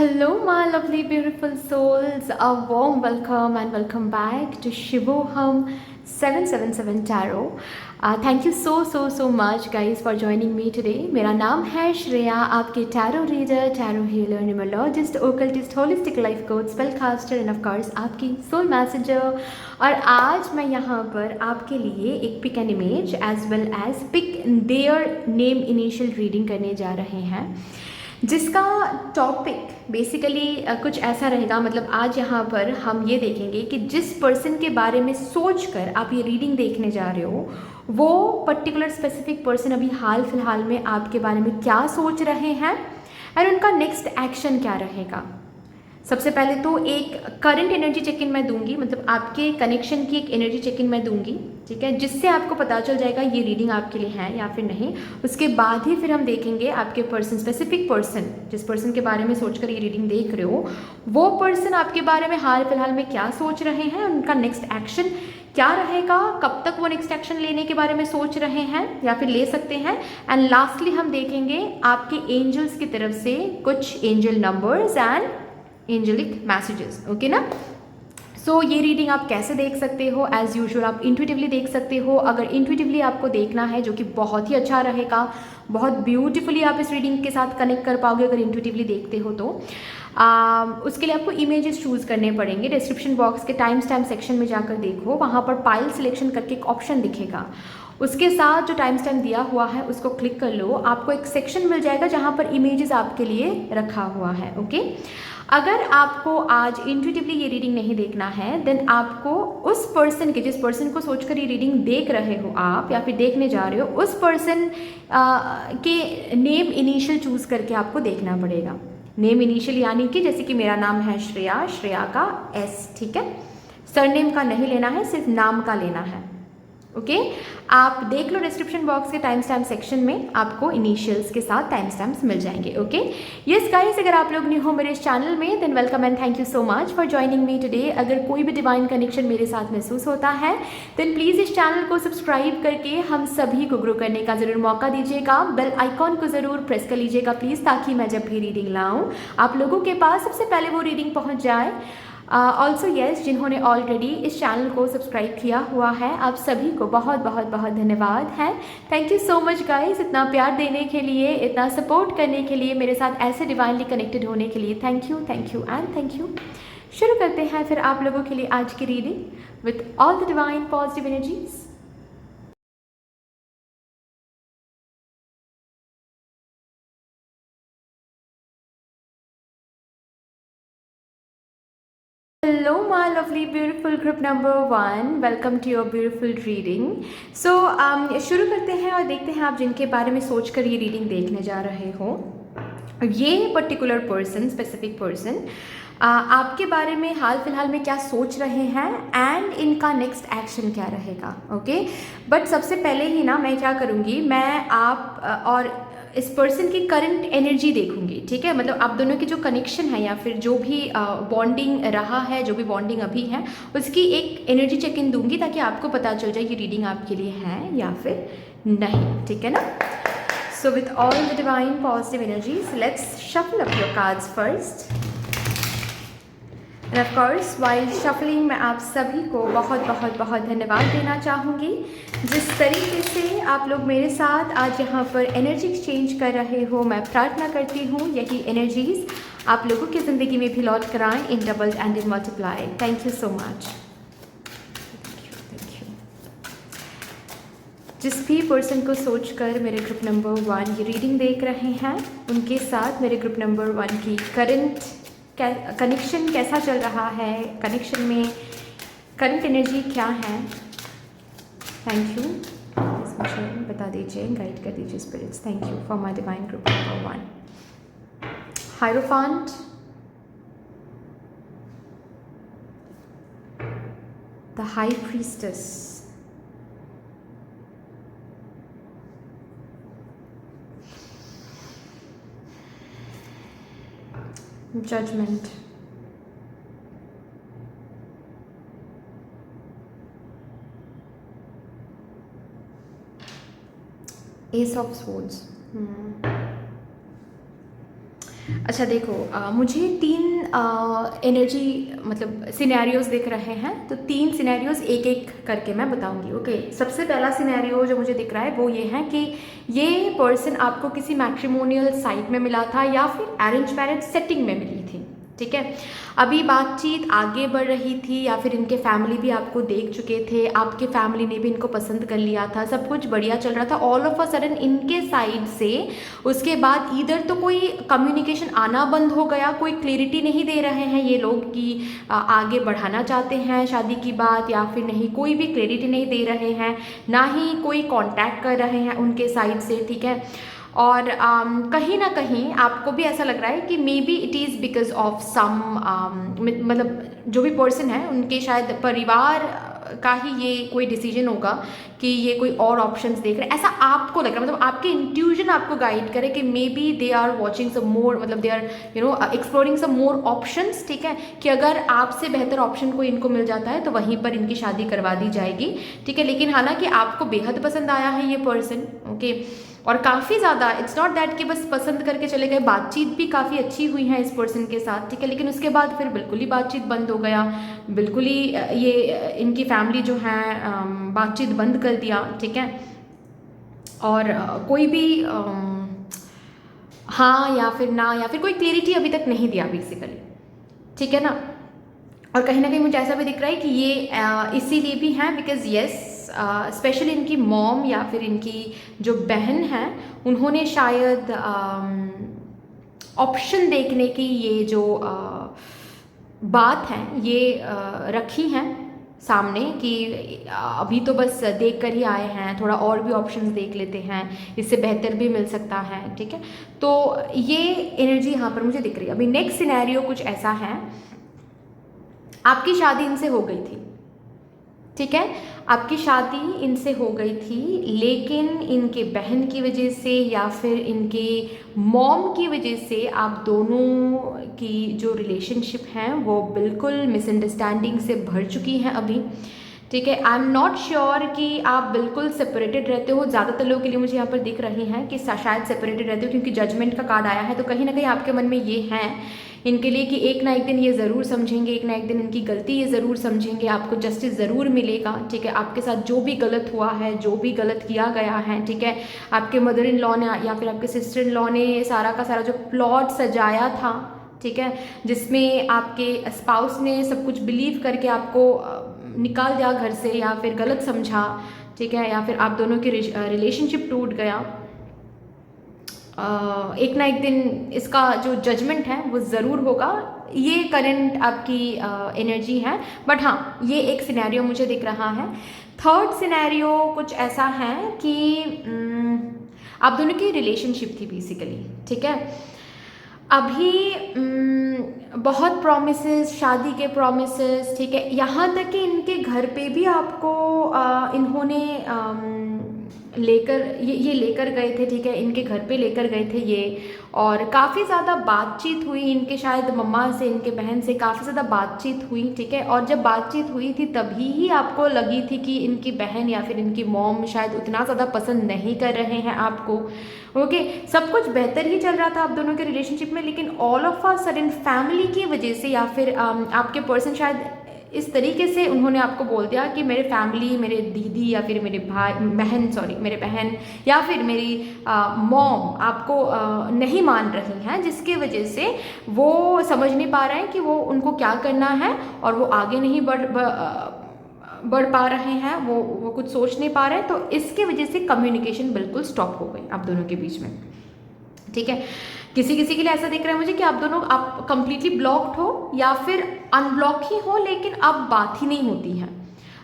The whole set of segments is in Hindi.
Hello, my lovely, beautiful souls. A warm welcome and welcome back to Shivoham 777 Tarot. Thank you so much, guys, for joining me today. मेरा नाम है श्रेया, आपके tarot reader, tarot healer, numerologist, occultist, holistic life coach, spell caster and of course आपकी सोल मैसेजर। और आज मैं यहाँ पर आपके लिए एक pick and image as well as pick their name initial reading करने जा रहे हैं, जिसका टॉपिक बेसिकली कुछ ऐसा रहेगा। मतलब आज यहाँ पर हम ये देखेंगे कि जिस पर्सन के बारे में सोचकर आप ये रीडिंग देखने जा रहे हो, वो पर्टिकुलर स्पेसिफिक पर्सन अभी हाल फिलहाल में आपके बारे में क्या सोच रहे हैं एंड उनका नेक्स्ट एक्शन क्या रहेगा। सबसे पहले तो एक करंट एनर्जी चेक इन मैं दूंगी, मतलब आपके कनेक्शन की एक एनर्जी चेक इन मैं दूंगी, ठीक है, जिससे आपको पता चल जाएगा ये रीडिंग आपके लिए है या फिर नहीं। उसके बाद ही फिर हम देखेंगे आपके पर्सन, स्पेसिफिक पर्सन, जिस पर्सन के बारे में सोचकर ये रीडिंग देख रहे हो, वो पर्सन आपके बारे में हाल फिलहाल में क्या सोच रहे हैं, उनका नेक्स्ट एक्शन क्या रहेगा, कब तक वो नेक्स्ट एक्शन लेने के बारे में सोच रहे हैं या फिर ले सकते हैं। एंड लास्टली हम देखेंगे आपके एंजल्स की तरफ से कुछ angel numbers and angelic messages, okay ना। सो ये रीडिंग आप कैसे देख सकते हो? एज यूजुअल आप इंट्यूटिवली देख सकते हो। अगर इंट्यूटिवली आपको देखना है, जो कि बहुत ही अच्छा रहेगा, बहुत ब्यूटीफुली आप इस रीडिंग के साथ कनेक्ट कर पाओगे अगर इंट्यूटिवली देखते हो तो। उसके लिए आपको इमेजेस चूज़ करने पड़ेंगे। डिस्क्रिप्शन बॉक्स के टाइम स्टैम्प सेक्शन में जाकर देखो, वहाँ पर पाइल सिलेक्शन करके एक ऑप्शन दिखेगा, उसके साथ जो टाइम स्टैम्प दिया हुआ है उसको क्लिक कर लो। आपको एक सेक्शन मिल जाएगा जहाँ पर इमेजेस आपके लिए रखा हुआ है, ओके। अगर आपको आज इंट्यूटिवली ये रीडिंग नहीं देखना है, देन आपको उस पर्सन के, जिस पर्सन को सोचकर ये रीडिंग देख रहे हो आप या फिर देखने जा रहे हो, उस पर्सन के नेम इनिशियल चूज़ करके आपको देखना पड़ेगा। नेम इनिशियल यानी कि जैसे कि मेरा नाम है श्रेया, श्रेया का एस, ठीक है। सरनेम का नहीं लेना है, सिर्फ नाम का लेना है, ओके। आप देख लो डिस्क्रिप्शन बॉक्स के टाइम स्टैम्प सेक्शन में आपको इनिशियल्स के साथ टाइम स्टैम्प्स मिल जाएंगे, ओके। यस गाइस, अगर आप लोग न्यू हो मेरे इस चैनल में, than welcome and thank you so much for joining me today. अगर कोई भी डिवाइन कनेक्शन मेरे साथ महसूस होता है, देन प्लीज़ इस चैनल को सब्सक्राइब करके हम सभी को ग्रो करने का ज़रूर मौका दीजिएगा। बेल आइकॉन को ज़रूर प्रेस कर लीजिएगा प्लीज़, ताकि मैं जब भी रीडिंग लाऊँ आप लोगों के पास सबसे पहले वो रीडिंग पहुँच जाए। ऑल्सो येस, जिन्होंने ऑलरेडी इस चैनल को सब्सक्राइब किया हुआ है, आप सभी को बहुत बहुत बहुत धन्यवाद है। Thank you so much guys, इतना प्यार देने के लिए, इतना सपोर्ट करने के लिए, मेरे साथ ऐसे डिवाइनली कनेक्टेड होने के लिए thank you and thank you. शुरू करते हैं फिर आप लोगों के लिए आज की reading with all the divine positive energies. Hello, my lovely, beautiful group number 1. Welcome to your beautiful reading. So, शुरू करते हैं और देखते हैं आप जिनके बारे में सोचकर ये रीडिंग देखने जा रहे हो, ये पर्टिकुलर पर्सन, स्पेसिफिक पर्सन आपके बारे में हाल फिलहाल में क्या सोच रहे हैं एंड इनका नेक्स्ट एक्शन क्या रहेगा, ओके। बट सबसे पहले ही ना मैं क्या करूँगी, मैं आप और इस पर्सन की करंट एनर्जी देखूंगी, ठीक है। मतलब आप दोनों की जो कनेक्शन है या फिर जो भी बॉन्डिंग रहा है, जो भी बॉन्डिंग अभी है, उसकी एक एनर्जी चेक इन दूंगी, ताकि आपको पता चल जाए ये रीडिंग आपके लिए है या फिर नहीं, ठीक है ना। So with all the divine positive energies, let's shuffle up your cards first. And of course while shuffling मैं आप सभी को बहुत बहुत बहुत धन्यवाद देना चाहूँगी, जिस तरीके से आप लोग मेरे साथ आज यहाँ पर एनर्जी एक्सचेंज कर रहे हो। मैं प्रार्थना करती हूँ यही एनर्जीज आप लोगों की ज़िंदगी में भी लौट कर आएँ in double and in multiply. Thank you so much, thank you. जिस भी पर्सन को सोचकर मेरे ग्रुप नंबर 1 ये रीडिंग देख रहे हैं, उनके साथ मेरे ग्रुप नंबर 1 की करंट कनेक्शन कैसा चल रहा है, कनेक्शन में करंट एनर्जी क्या है, थैंक यू। मुझे बता दीजिए, गाइड कर दीजिए spirits. Thank you for my divine group number 1। Hierophant, the high priestess, judgement, ace of swords. अच्छा देखो, मुझे 3 एनर्जी मतलब सिनेरियोज दिख रहे हैं, तो 3 सिनेरियोज एक एक करके मैं बताऊंगी। ओके, सबसे पहला सिनेरियो जो मुझे दिख रहा है वो ये है कि ये पर्सन आपको किसी मैट्रिमोनियल साइट में मिला था या फिर अरेंज मैरिज सेटिंग में मिली थी। ठीक है, अभी बातचीत आगे बढ़ रही थी या फिर इनके फैमिली भी आपको देख चुके थे, आपके फैमिली ने भी इनको पसंद कर लिया था, सब कुछ बढ़िया चल रहा था। ऑल ऑफ अ सडन इनके साइड से उसके बाद इधर तो कोई कम्युनिकेशन आना बंद हो गया, कोई क्लियरिटी नहीं दे रहे हैं ये लोग कि आगे बढ़ाना चाहते हैं शादी की बात या फिर नहीं, कोई भी क्लियरिटी नहीं दे रहे हैं, ना ही कोई कांटेक्ट कर रहे हैं उनके साइड से। ठीक है, और कहीं ना कहीं आपको भी ऐसा लग रहा है कि maybe it is because of some, मतलब जो भी पर्सन है उनके शायद परिवार का ही ये कोई डिसीजन होगा कि ये कोई और ऑप्शंस देख रहे हैं, ऐसा आपको लग रहा है। मतलब आपके इंट्यूजन आपको गाइड करे कि maybe they are watching some more, मतलब they are exploring some more options. ठीक है, कि अगर आपसे बेहतर ऑप्शन कोई इनको मिल जाता है तो वहीं पर इनकी शादी करवा दी जाएगी। ठीक है, लेकिन हालांकि आपको बेहद पसंद आया है ये पर्सन। ओके, और काफ़ी ज़्यादा, इट्स नॉट दैट कि बस पसंद करके चले गए, बातचीत भी काफ़ी अच्छी हुई है इस पर्सन के साथ। ठीक है, लेकिन उसके बाद फिर बिल्कुल ही बातचीत बंद हो गया, बिल्कुल ही ये इनकी फैमिली जो है बातचीत बंद कर दिया। ठीक है, और कोई भी हाँ या फिर ना या फिर कोई क्लियरिटी अभी तक नहीं दिया बेसिकली। ठीक है ना, और कहीं ना कहीं मुझे ऐसा भी दिख रहा है कि ये इसीलिए भी हैं बिकॉज येस, स्पेशली इनकी मॉम या फिर इनकी जो बहन है उन्होंने शायद ऑप्शन देखने की ये जो बात है ये रखी है सामने कि अभी तो बस देख कर ही आए हैं, थोड़ा और भी ऑप्शंस देख लेते हैं, इससे बेहतर भी मिल सकता है। ठीक है, तो ये एनर्जी यहाँ पर मुझे दिख रही है। अभी नेक्स्ट सिनेरियो कुछ ऐसा है, आपकी शादी इनसे हो गई थी। ठीक है, आपकी शादी इनसे हो गई थी, लेकिन इनके बहन की वजह से या फिर इनके मॉम की वजह से आप दोनों की जो रिलेशनशिप हैं वो बिल्कुल मिसअंडरस्टैंडिंग से भर चुकी हैं अभी। ठीक है, आई एम नॉट श्योर कि आप बिल्कुल सेपरेटेड रहते हो, ज़्यादातर लोगों के लिए मुझे यहाँ पर दिख रही हैं कि शायद सेपरेटेड रहते हो, क्योंकि जजमेंट का कार्ड आया है। तो कहीं ना कहीं आपके मन में ये है इनके लिए कि एक ना एक दिन ये ज़रूर समझेंगे, एक ना एक दिन इनकी गलती ये ज़रूर समझेंगे, आपको जस्टिस ज़रूर मिलेगा। ठीक है, आपके साथ जो भी गलत हुआ है, जो भी गलत किया गया है, ठीक है, आपके मदर इन लॉ ने या फिर आपके सिस्टर इन लॉ ने सारा का सारा जो प्लॉट सजाया था, ठीक है, जिसमें आपके स्पाउस ने सब कुछ बिलीव करके आपको निकाल दिया घर से या फिर गलत समझा, ठीक है, या फिर आप दोनों की रिलेशनशिप टूट गया, एक ना एक दिन इसका जो जजमेंट है वो ज़रूर होगा। ये करंट आपकी एनर्जी है, बट हाँ ये एक सिनेरियो मुझे दिख रहा है। थर्ड सिनेरियो कुछ ऐसा है कि आप दोनों की रिलेशनशिप थी बेसिकली। ठीक है, अभी बहुत प्रॉमिसेस, शादी के प्रॉमिसेस, ठीक है, यहाँ तक कि इनके घर पे भी आपको इन्होंने लेकर ये लेकर गए थे। ठीक है, इनके घर पे लेकर गए थे ये, और काफ़ी ज़्यादा बातचीत हुई इनके, शायद मम्मा से, इनके बहन से काफ़ी ज़्यादा बातचीत हुई। ठीक है, और जब बातचीत हुई थी तभी ही आपको लगी थी कि इनकी बहन या फिर इनकी मॉम शायद उतना ज़्यादा पसंद नहीं कर रहे हैं आपको। ओके, सब कुछ बेहतर ही चल रहा था आप दोनों के रिलेशनशिप में, लेकिन all of a sudden family की वजह से या फिर आपके पर्सन शायद इस तरीके से उन्होंने आपको बोल दिया कि मेरे फैमिली, मेरे दीदी या फिर मेरे मेरे बहन या फिर मेरी मॉम आपको नहीं मान रही हैं, जिसके वजह से वो समझ नहीं पा रहे हैं कि वो उनको क्या करना है, और वो आगे नहीं बढ़ पा रहे हैं, वो कुछ सोच नहीं पा रहे हैं। तो इसके वजह से कम्युनिकेशन बिल्कुल स्टॉप हो गई आप दोनों के बीच में। ठीक है, किसी किसी के लिए ऐसा दिख रहा है मुझे कि आप कंप्लीटली ब्लॉक्ड हो या फिर अनब्लॉक ही हो, लेकिन अब बात ही नहीं होती है।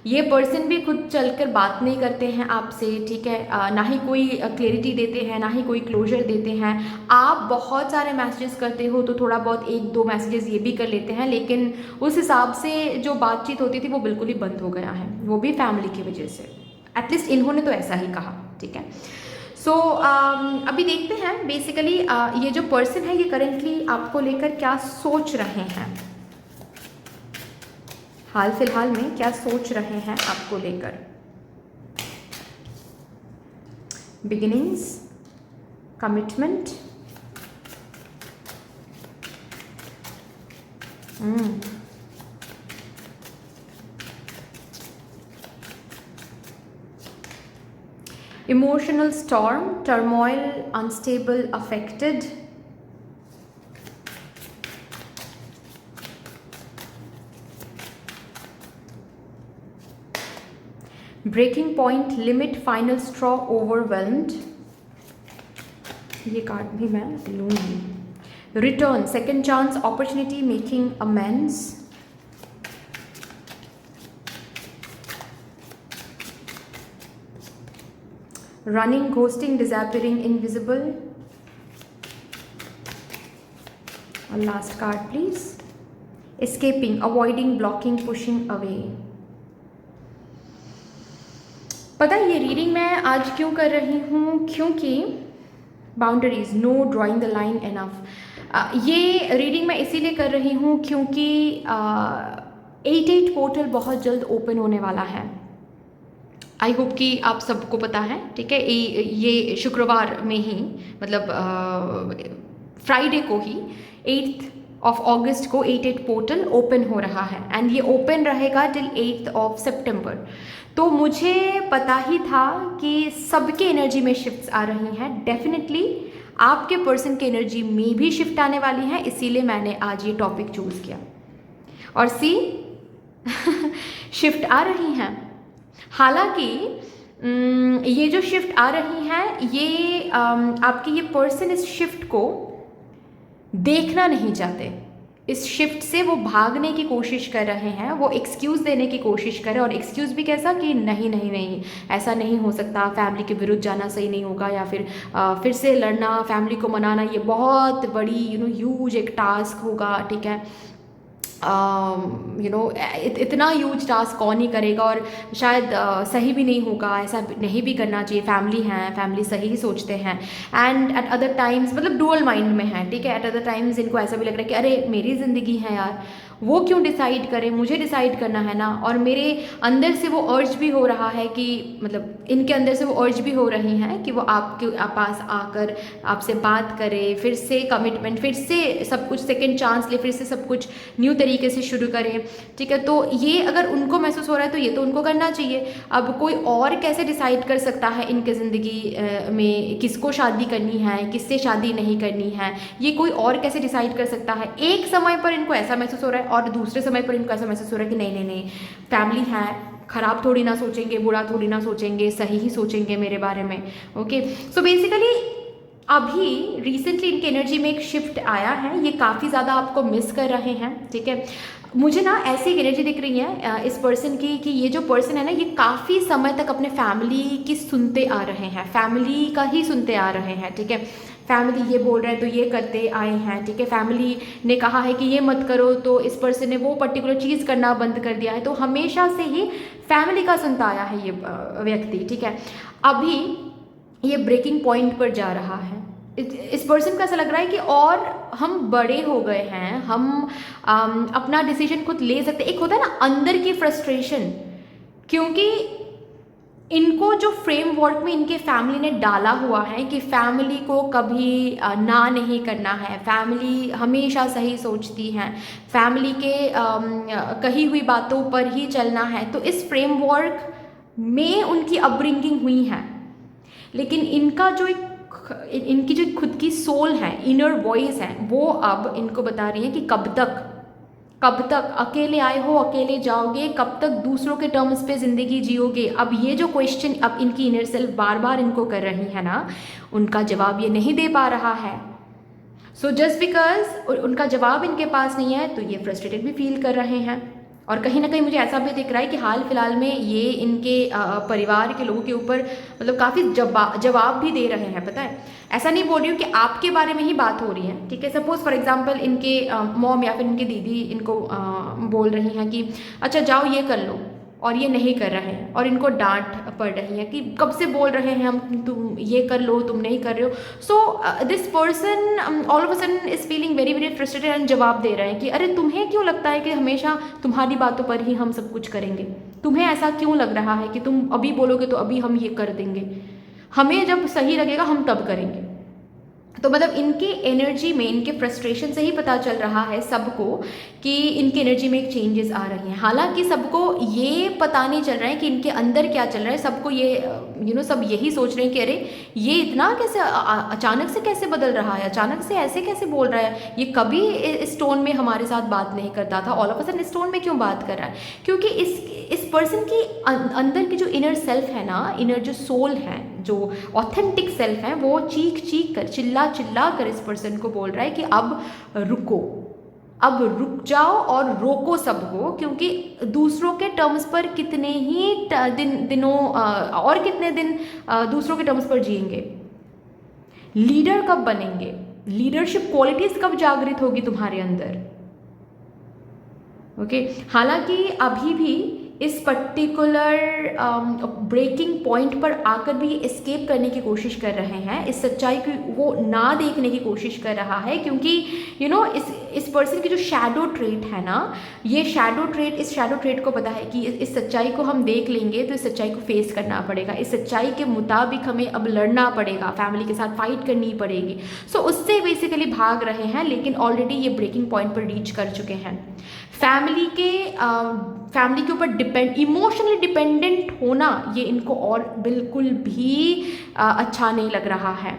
ये पर्सन भी खुद चलकर बात नहीं करते हैं आपसे। ठीक है, ना ही कोई क्लैरिटी देते हैं, ना ही कोई क्लोजर देते हैं। आप बहुत सारे मैसेजेस करते हो तो थोड़ा बहुत 1-2 मैसेजेस ये भी कर लेते हैं, लेकिन उस हिसाब से जो बातचीत होती थी वो बिल्कुल ही बंद हो गया है, वो भी फैमिली की वजह से। एटलीस्ट इन्होंने तो ऐसा ही कहा। ठीक है, सो अभी देखते हैं बेसिकली ये जो पर्सन है ये करेंटली आपको लेकर क्या सोच रहे हैं, हाल फिलहाल में क्या सोच रहे हैं आपको लेकर। Beginnings, commitment, Emotional storm, turmoil, unstable, affected. Breaking point, limit, final straw, overwhelmed. ये कार्ड भी मैं लूँगी. Return, second chance, opportunity, making amends. Running, ghosting, disappearing, invisible. One last card please. Escaping, avoiding, blocking, pushing away. पता है ये रीडिंग मैं आज क्यों कर रही हूँ, क्योंकि boundaries, no drawing the line enough. ये रीडिंग मैं इसीलिए कर रही हूँ क्योंकि 8-8 पोर्टल बहुत जल्द ओपन होने वाला है. आई होप कि आप सबको पता है, ठीक है. ये शुक्रवार में ही, मतलब फ्राइडे को ही 8th ऑफ अगस्त को 8-8 पोर्टल ओपन हो रहा है. एंड ये ओपन रहेगा टिल 8th ऑफ सितंबर. तो मुझे पता ही था कि सबके एनर्जी में शिफ्ट्स आ रही हैं. डेफिनेटली आपके पर्सन की एनर्जी में भी शिफ्ट आने वाली है, इसीलिए मैंने आज ये टॉपिक चूज़ किया. और सी शिफ्ट आ रही हैं. हालांकि ये जो शिफ्ट आ रही हैं, ये आपके ये पर्सन इस शिफ्ट को देखना नहीं चाहते. इस शिफ्ट से वो भागने की कोशिश कर रहे हैं, वो एक्सक्यूज़ देने की कोशिश कर रहे हैं. और एक्सक्यूज़ भी कैसा कि नहीं नहीं नहीं, ऐसा नहीं हो सकता, फैमिली के विरुद्ध जाना सही नहीं होगा, या फिर से लड़ना, फैमिली को मनाना, ये बहुत बड़ी ह्यूज एक टास्क होगा, ठीक है. इतना ह्यूज टास्क कौन ही करेगा, और शायद सही भी नहीं होगा, ऐसा नहीं भी करना चाहिए. फैमिली हैं, फैमिली सही ही सोचते हैं. एंड एट अदर टाइम्स मतलब डुअल माइंड में है, ठीक है. एट अदर टाइम्स इनको ऐसा भी लग रहा है कि अरे मेरी ज़िंदगी है यार, वो क्यों डिसाइड करें, मुझे डिसाइड करना है ना. और मेरे अंदर से वो अर्ज भी हो रहा है कि, मतलब इनके अंदर से वो अर्ज भी हो रही हैं कि वो आपके पास आकर आपसे बात करे, फिर से कमिटमेंट, फिर से सब कुछ सेकंड चांस ले, फिर से सब कुछ न्यू तरीके से शुरू करें, ठीक है. तो ये अगर उनको महसूस हो रहा है तो ये तो उनको करना चाहिए. अब कोई और कैसे डिसाइड कर सकता है इनके ज़िंदगी में किसको शादी करनी है, किससे शादी नहीं करनी है, ये कोई और कैसे डिसाइड कर सकता है. एक समय पर इनको ऐसा महसूस हो रहा है और दूसरे समय पर इनको ऐसा महसूस हो रहा है कि नहीं नहीं नहीं, फैमिली है, खराब थोड़ी ना सोचेंगे, बुरा थोड़ी ना सोचेंगे, सही ही सोचेंगे मेरे बारे में. ओके, सो बेसिकली अभी रिसेंटली इनकी एनर्जी में एक शिफ्ट आया है. ये काफ़ी ज़्यादा आपको मिस कर रहे हैं, ठीक है. मुझे ना ऐसी एक एनर्जी दिख रही है इस पर्सन की कि ये जो पर्सन है ना, ये काफ़ी समय तक अपने फैमिली की सुनते आ रहे हैं, फैमिली का ही सुनते आ रहे हैं, ठीक है. फैमिली ये बोल रहे हैं तो ये करते आए हैं, ठीक है. फैमिली ने कहा है कि ये मत करो तो इस पर्सन ने वो पर्टिकुलर चीज़ करना बंद कर दिया है. तो हमेशा से ही फैमिली का सुनता आया है ये व्यक्ति, ठीक है. अभी ये ब्रेकिंग पॉइंट पर जा रहा है. इस पर्सन का ऐसा लग रहा है कि और हम बड़े हो गए हैं, हम अपना डिसीजन खुद ले सकते. एक होता है ना अंदर की फ्रस्ट्रेशन, क्योंकि इनको जो फ्रेमवर्क में इनके फैमिली ने डाला हुआ है कि फैमिली को कभी ना नहीं करना है, फैमिली हमेशा सही सोचती हैं, फैमिली के कही हुई बातों पर ही चलना है. तो इस फ्रेमवर्क में उनकी अपब्रिंगिंग हुई है. लेकिन इनका जो इनकी जो खुद की सोल है, इनर वॉइस है, वो अब इनको बता रही है कि कब तक अकेले आए हो, अकेले जाओगे, कब तक दूसरों के टर्म्स पे ज़िंदगी जियोगे. अब ये जो क्वेश्चन अब इनकी इनर सेल्फ बार बार इनको कर रही है ना, उनका जवाब ये नहीं दे पा रहा है. सो जस्ट बिकॉज उनका जवाब इनके पास नहीं है तो ये फ्रस्ट्रेटेड भी फील कर रहे हैं. और कहीं ना कहीं मुझे ऐसा भी दिख रहा है कि हाल फिलहाल में ये इनके परिवार के लोगों के ऊपर मतलब काफ़ी जवाब भी दे रहे हैं. पता है, ऐसा नहीं बोल रही हूँ कि आपके बारे में ही बात हो रही है, ठीक है. सपोज फॉर एग्जांपल इनके मॉम या फिर इनकी दीदी इनको बोल रही हैं कि अच्छा जाओ ये कर लो, और ये नहीं कर रहे हैं, और इनको डांट पड़ रही है कि कब से बोल रहे हैं हम, तुम ये कर लो, तुम नहीं कर रहे हो. So this person all of a sudden is feeling very very frustrated and जवाब दे रहे हैं कि अरे तुम्हें क्यों लगता है कि हमेशा तुम्हारी बातों पर ही हम सब कुछ करेंगे, तुम्हें ऐसा क्यों लग रहा है कि तुम अभी बोलोगे तो अभी हम ये कर देंगे, हमें जब सही लगेगा हम तब करेंगे. तो मतलब इनके एनर्जी में, इनके फ्रस्ट्रेशन से ही पता चल रहा है सबको कि इनके एनर्जी में एक चेंजेस आ रही हैं। हालांकि सबको ये पता नहीं चल रहा है कि इनके अंदर क्या चल रहा है। सबको ये सब यही सोच रहे हैं कि अरे ये इतना कैसे अचानक से कैसे बदल रहा है, अचानक से ऐसे कैसे बोल रहा है, ये कभी इस टोन में हमारे साथ बात नहीं करता था, ऑल ऑफ अ सडन इस टोन में क्यों बात कर रहा है। क्योंकि इस पर्सन की अंदर की जो इनर सेल्फ है ना, इनर जो सोल है, जो ऑथेंटिक सेल्फ है, वो चीख चीख कर, चिल्ला चिल्ला कर इस पर्सन को बोल रहा है कि अब रुको, अब रुक जाओ और रोको सबको, क्योंकि दूसरों के टर्म्स पर कितने ही दिनों और कितने दिन दूसरों के टर्म्स पर जिएंगे। लीडर कब बनेंगे, लीडरशिप क्वालिटीज कब जागृत होगी तुम्हारे अंदर। ओके हालांकि अभी भी इस पर्टिकुलर ब्रेकिंग पॉइंट पर आकर भी एस्केप करने की कोशिश कर रहे हैं, इस सच्चाई को वो ना देखने की कोशिश कर रहा है, क्योंकि इस पर्सन की जो शैडो ट्रेट है ना, ये शैडो ट्रेट, इस शैडो ट्रेट को पता है कि इस सच्चाई को हम देख लेंगे तो इस सच्चाई को फेस करना पड़ेगा, इस सच्चाई के मुताबिक हमें अब लड़ना पड़ेगा, फैमिली के साथ फाइट करनी पड़ेगी। सो उससे बेसिकली भाग रहे हैं, लेकिन ऑलरेडी ये ब्रेकिंग पॉइंट पर रीच कर चुके हैं। फैमिली के ऊपर इमोशनली डिपेंडेंट होना ये इनको और बिल्कुल भी अच्छा नहीं लग रहा है।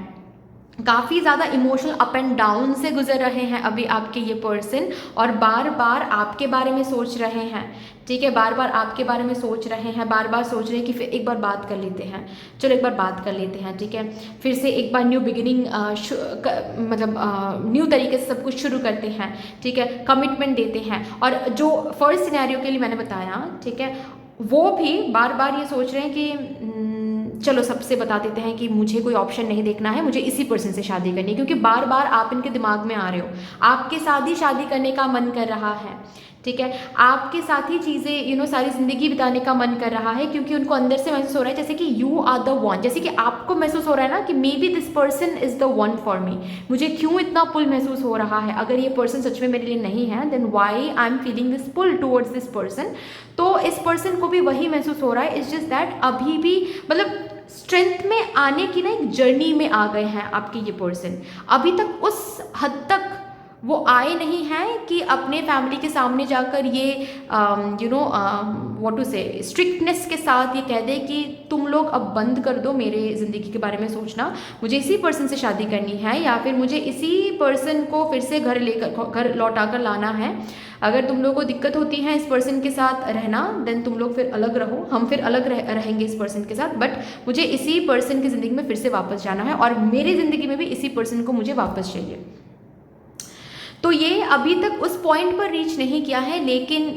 काफ़ी ज़्यादा इमोशनल अप एंड डाउन से गुजर रहे हैं अभी आपके ये पर्सन, और बार बार आपके बारे में सोच रहे हैं। ठीक है, बार बार आपके बारे में सोच रहे हैं, बार बार सोच रहे हैं कि फिर एक बार बात कर लेते हैं, चलो एक बार बात कर लेते हैं। ठीक है, फिर से एक बार न्यू बिगिनिंग न्यू तरीके से सब कुछ शुरू करते हैं। ठीक है, कमिटमेंट देते हैं। और जो फर्स्ट सिनेरियो के लिए मैंने बताया, ठीक है, वो भी बार बार ये सोच रहे हैं कि चलो सबसे बता देते हैं कि मुझे कोई ऑप्शन नहीं देखना है, मुझे इसी पर्सन से शादी करनी है, क्योंकि बार बार आप इनके दिमाग में आ रहे हो, आपके साथ ही शादी करने का मन कर रहा है। ठीक है, आपके साथ ही चीज़ें सारी ज़िंदगी बिताने का मन कर रहा है, क्योंकि उनको अंदर से महसूस हो रहा है जैसे कि यू आर द वन, जैसे कि आपको महसूस हो रहा है ना कि may be this person is the one for me. मुझे क्यों इतना पुल महसूस हो रहा है, अगर ये पर्सन सच में मेरे लिए नहीं है, then why I am feeling this pull towards this person. तो इस पर्सन को भी वही महसूस हो रहा है, इट्स जस्ट दैट अभी भी मतलब स्ट्रेंथ में आने की ना एक जर्नी में आ गए हैं आपके ये पर्सन। अभी तक उस हद तक वो आए नहीं हैं कि अपने फैमिली के सामने जाकर ये व्हाट टू से स्ट्रिक्टनेस के साथ ये कह दे कि तुम लोग अब बंद कर दो मेरे ज़िंदगी के बारे में सोचना, मुझे इसी पर्सन से शादी करनी है, या फिर मुझे इसी पर्सन को फिर से घर लौटा कर लाना है। अगर तुम लोगों को दिक्कत होती है इस पर्सन के साथ रहना, देन तुम लोग फिर अलग रहो, हम फिर अलग रहेंगे इस पर्सन के साथ, बट मुझे इसी पर्सन की ज़िंदगी में फिर से वापस जाना है, और मेरी ज़िंदगी में भी इसी पर्सन को मुझे वापस चाहिए। तो ये अभी तक उस पॉइंट पर रीच नहीं किया है, लेकिन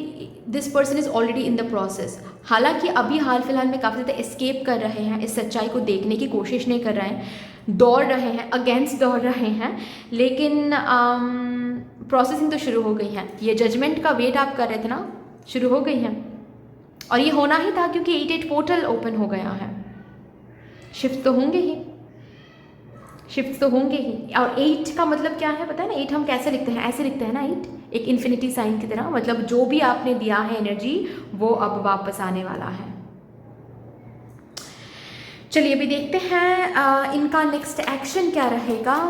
this person is already in the process. हालांकि अभी हाल फिलहाल में काफ़ी ज़्यादा एस्केप कर रहे हैं, इस सच्चाई को देखने की कोशिश नहीं कर रहे हैं, दौड़ रहे हैं, अगेंस्ट दौड़ रहे हैं, लेकिन प्रोसेसिंग तो शुरू हो गई है। ये जजमेंट का वेट आप कर रहे थे ना, शुरू हो गई है, और ये होना ही था क्योंकि 8-8 पोर्टल ओपन हो गया है। शिफ्ट तो होंगे ही, शिफ्ट तो होंगे ही। और 8 का मतलब क्या है पता है ना, 8 हम कैसे लिखते हैं, ऐसे लिखते हैं ना 8, एक इन्फिनिटी साइन की तरह, मतलब जो भी आपने दिया है एनर्जी वो अब वापस आने वाला है। चलिए अभी देखते हैं इनका नेक्स्ट एक्शन क्या रहेगा।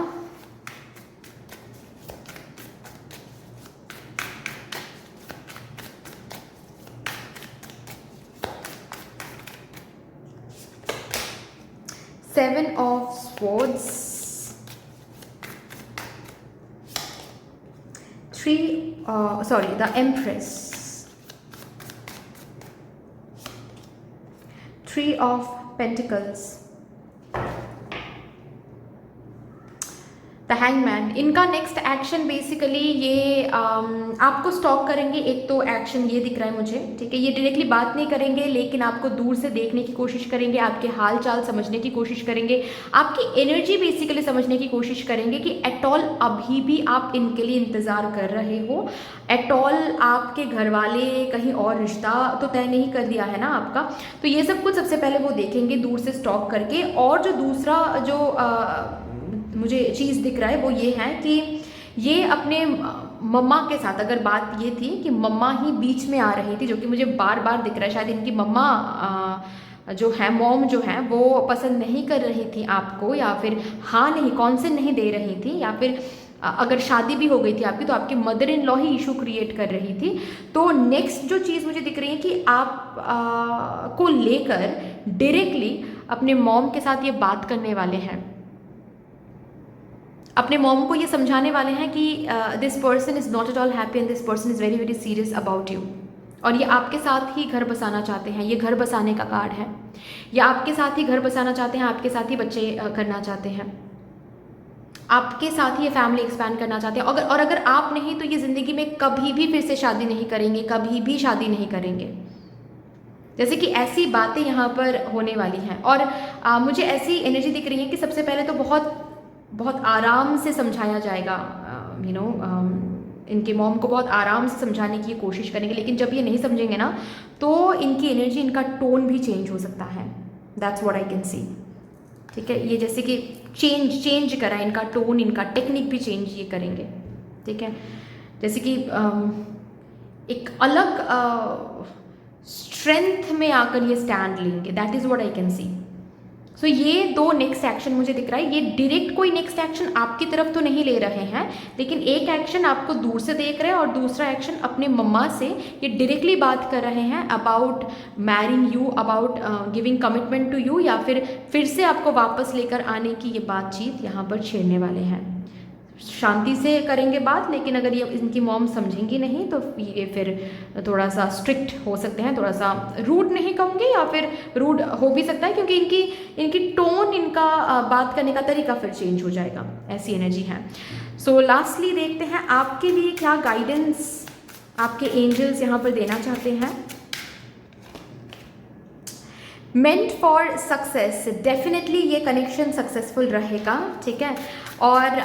Seven of Swords, 3 the Empress, 3 of Pentacles, the hangman. इनका नेक्स्ट एक्शन बेसिकली ये आपको स्टॉक करेंगे। एक तो एक्शन ये दिख रहा है मुझे, ठीक है, ये डायरेक्टली बात नहीं करेंगे, लेकिन आपको दूर से देखने की कोशिश करेंगे, आपके हाल चाल समझने की कोशिश करेंगे, आपकी एनर्जी बेसिकली समझने की कोशिश करेंगे कि एट ऑल अभी भी आप इनके लिए इंतज़ार कर रहे हो, एट ऑल आपके घर वाले कहीं और रिश्ता तो तय नहीं कर दिया है ना आपका। तो ये सब कुछ सबसे पहले वो देखेंगे दूर से स्टॉक करके। और जो दूसरा जो मुझे चीज़ दिख रहा है वो ये है कि ये अपने मम्मा के साथ, अगर बात ये थी कि मम्मा ही बीच में आ रही थी, जो कि मुझे बार बार दिख रहा है, शायद इनकी मम्मा जो है मॉम जो है वो पसंद नहीं कर रही थी आपको, या फिर हाँ नहीं कॉन्सेंट नहीं दे रही थी, या फिर अगर शादी भी हो गई थी आपकी तो आपकी mother in law he issue create कर रही थी। तो नेक्स्ट जो चीज़ मुझे दिख रही है कि आप को लेकर डायरेक्टली अपने मॉम के साथ ये बात करने वाले हैं, अपने मॉम को ये समझाने वाले हैं कि this person is not at all happy and this person is very very serious about you, और ये आपके साथ ही घर बसाना चाहते हैं। ये घर बसाने का कार्ड है, या आपके साथ ही घर बसाना चाहते हैं, आपके साथ ही बच्चे करना चाहते हैं, आपके साथ ही ये फैमिली एक्सपैंड करना चाहते हैं। और अगर आप नहीं तो ये ज़िंदगी में कभी भी फिर से शादी नहीं करेंगे, कभी भी शादी नहीं करेंगे। जैसे कि ऐसी बातें यहाँ पर होने वाली हैं। और मुझे ऐसी एनर्जी दिख रही है कि सबसे पहले तो बहुत बहुत आराम से समझाया जाएगा, इनके मॉम को बहुत आराम से समझाने की कोशिश करेंगे, लेकिन जब ये नहीं समझेंगे ना तो इनकी एनर्जी, इनका टोन भी चेंज हो सकता है। दैट्स व्हाट आई कैन सी। ठीक है, ये जैसे कि चेंज करा इनका टोन, इनका टेक्निक भी चेंज ये करेंगे। ठीक है, जैसे कि एक अलग स्ट्रेंथ में आकर ये स्टैंड लेंगे। That is what I can see. So ये दो नेक्स्ट एक्शन मुझे दिख रहा है। ये डायरेक्ट कोई नेक्स्ट एक्शन आपकी तरफ तो नहीं ले रहे हैं, लेकिन एक एक्शन आपको दूर से देख रहे हैं और दूसरा एक्शन अपने मम्मा से ये डायरेक्टली बात कर रहे हैं about marrying you, about giving commitment to you, या फिर से आपको वापस लेकर आने की ये बातचीत यहाँ पर छेड़ने वाले हैं। शांति से करेंगे बात, लेकिन अगर ये इनकी मॉम समझेंगी नहीं तो ये फिर थोड़ा सा स्ट्रिक्ट हो सकते हैं, थोड़ा सा रूड नहीं कहूँगी, या फिर रूड हो भी सकता है, क्योंकि इनकी टोन, इनका बात करने का तरीका फिर चेंज हो जाएगा। ऐसी एनर्जी है। सो लास्टली देखते हैं आपके लिए क्या गाइडेंस आपके एंजल्स यहाँ पर देना चाहते हैं। मेंट फॉर सक्सेस, डेफिनेटली ये कनेक्शन सक्सेसफुल रहेगा। ठीक है, और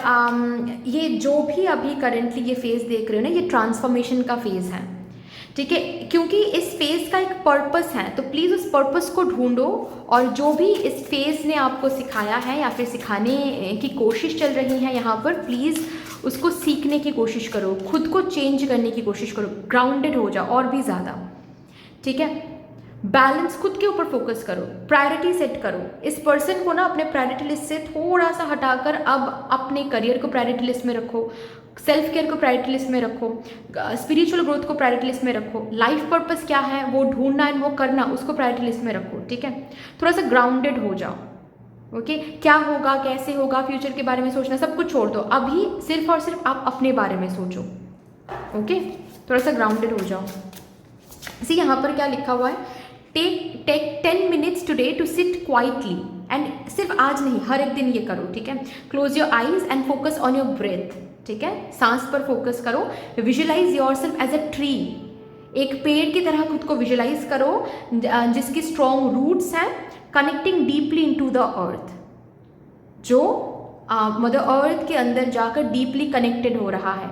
ये जो भी अभी करेंटली ये फेज़ देख रहे हो ना, ये ट्रांसफॉर्मेशन का फेज़ है। ठीक है, क्योंकि इस फेज़ का एक पर्पस है, तो प्लीज़ उस पर्पस को ढूंढो, और जो भी इस फेज़ ने आपको सिखाया है या फिर सिखाने की कोशिश चल रही है यहाँ पर, प्लीज़ उसको सीखने की कोशिश करो, खुद को चेंज करने की कोशिश करो, ग्राउंडेड हो जाओ और भी ज़्यादा। ठीक है, बैलेंस, खुद के ऊपर फोकस करो, प्रायोरिटी सेट करो। इस पर्सन को ना अपने प्रायोरिटी लिस्ट से थोड़ा सा हटाकर अब अपने करियर को प्रायोरिटी लिस्ट में रखो, सेल्फ केयर को प्रायोरिटी लिस्ट में रखो, स्पिरिचुअल ग्रोथ को प्रायोरिटी लिस्ट में रखो, लाइफ पर्पस क्या है वो ढूंढना एंड वो करना, उसको प्रायोरिटी लिस्ट में रखो। ठीक है, थोड़ा सा ग्राउंडेड हो जाओ। ओके, क्या होगा, कैसे होगा, फ्यूचर के बारे में सोचना सब कुछ छोड़ दो, अभी सिर्फ और सिर्फ आप अपने बारे में सोचो। ओके, थोड़ा सा ग्राउंडेड हो जाओ। सी यहाँ पर क्या लिखा हुआ है, take 10 minutes today to sit quietly, and सिर्फ आज नहीं, हर एक दिन ये करो। ठीक है, close your eyes and focus on your breath. ठीक है, सांस पर फोकस करो। Visualise yourself as a tree, एक पेड़ की तरह खुद को विजुअलाइज करो जिसकी स्ट्रॉन्ग रूट्स हैं, connecting deeply into the earth, जो मदर अर्थ के अंदर जाकर डीपली कनेक्टेड हो रहा है।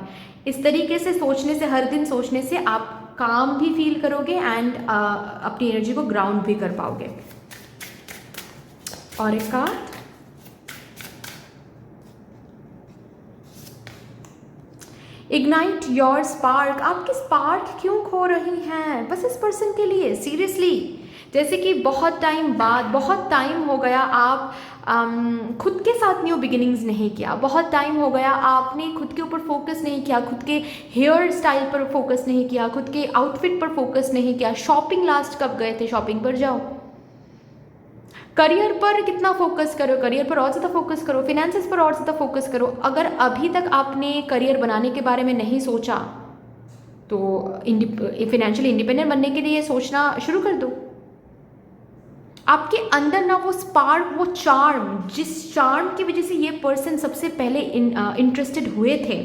इस तरीके से सोचने से, हर दिन सोचने से आप काम भी फील करोगे एंड अपनी एनर्जी को ग्राउंड भी कर पाओगे। और एक कार्ड, इग्नाइट योर स्पार्क। आपकी स्पार्क क्यों खो रही हैं बस इस पर्सन के लिए? सीरियसली, जैसे कि बहुत टाइम बाद, बहुत टाइम हो गया आप खुद के साथ न्यू बिगिनिंग्स नहीं किया, बहुत टाइम हो गया आपने खुद के ऊपर फोकस नहीं किया, खुद के हेयर स्टाइल पर फोकस नहीं किया, खुद के आउटफिट पर फोकस नहीं किया। शॉपिंग लास्ट कब गए थे? शॉपिंग पर जाओ। करियर पर कितना फोकस करो, करियर पर और ज़्यादा फोकस करो, फिनेंसेस पर और ज़्यादा फोकस करो। अगर अभी तक आपने करियर बनाने के बारे में नहीं सोचा तो फिनेंशियली इंडिपेंडेंट बनने के लिए सोचना शुरू कर दो। आपके अंदर ना वो स्पार्क, वो चार्म, जिस चार्म की वजह से ये पर्सन सबसे पहले इंटरेस्टेड हुए थे,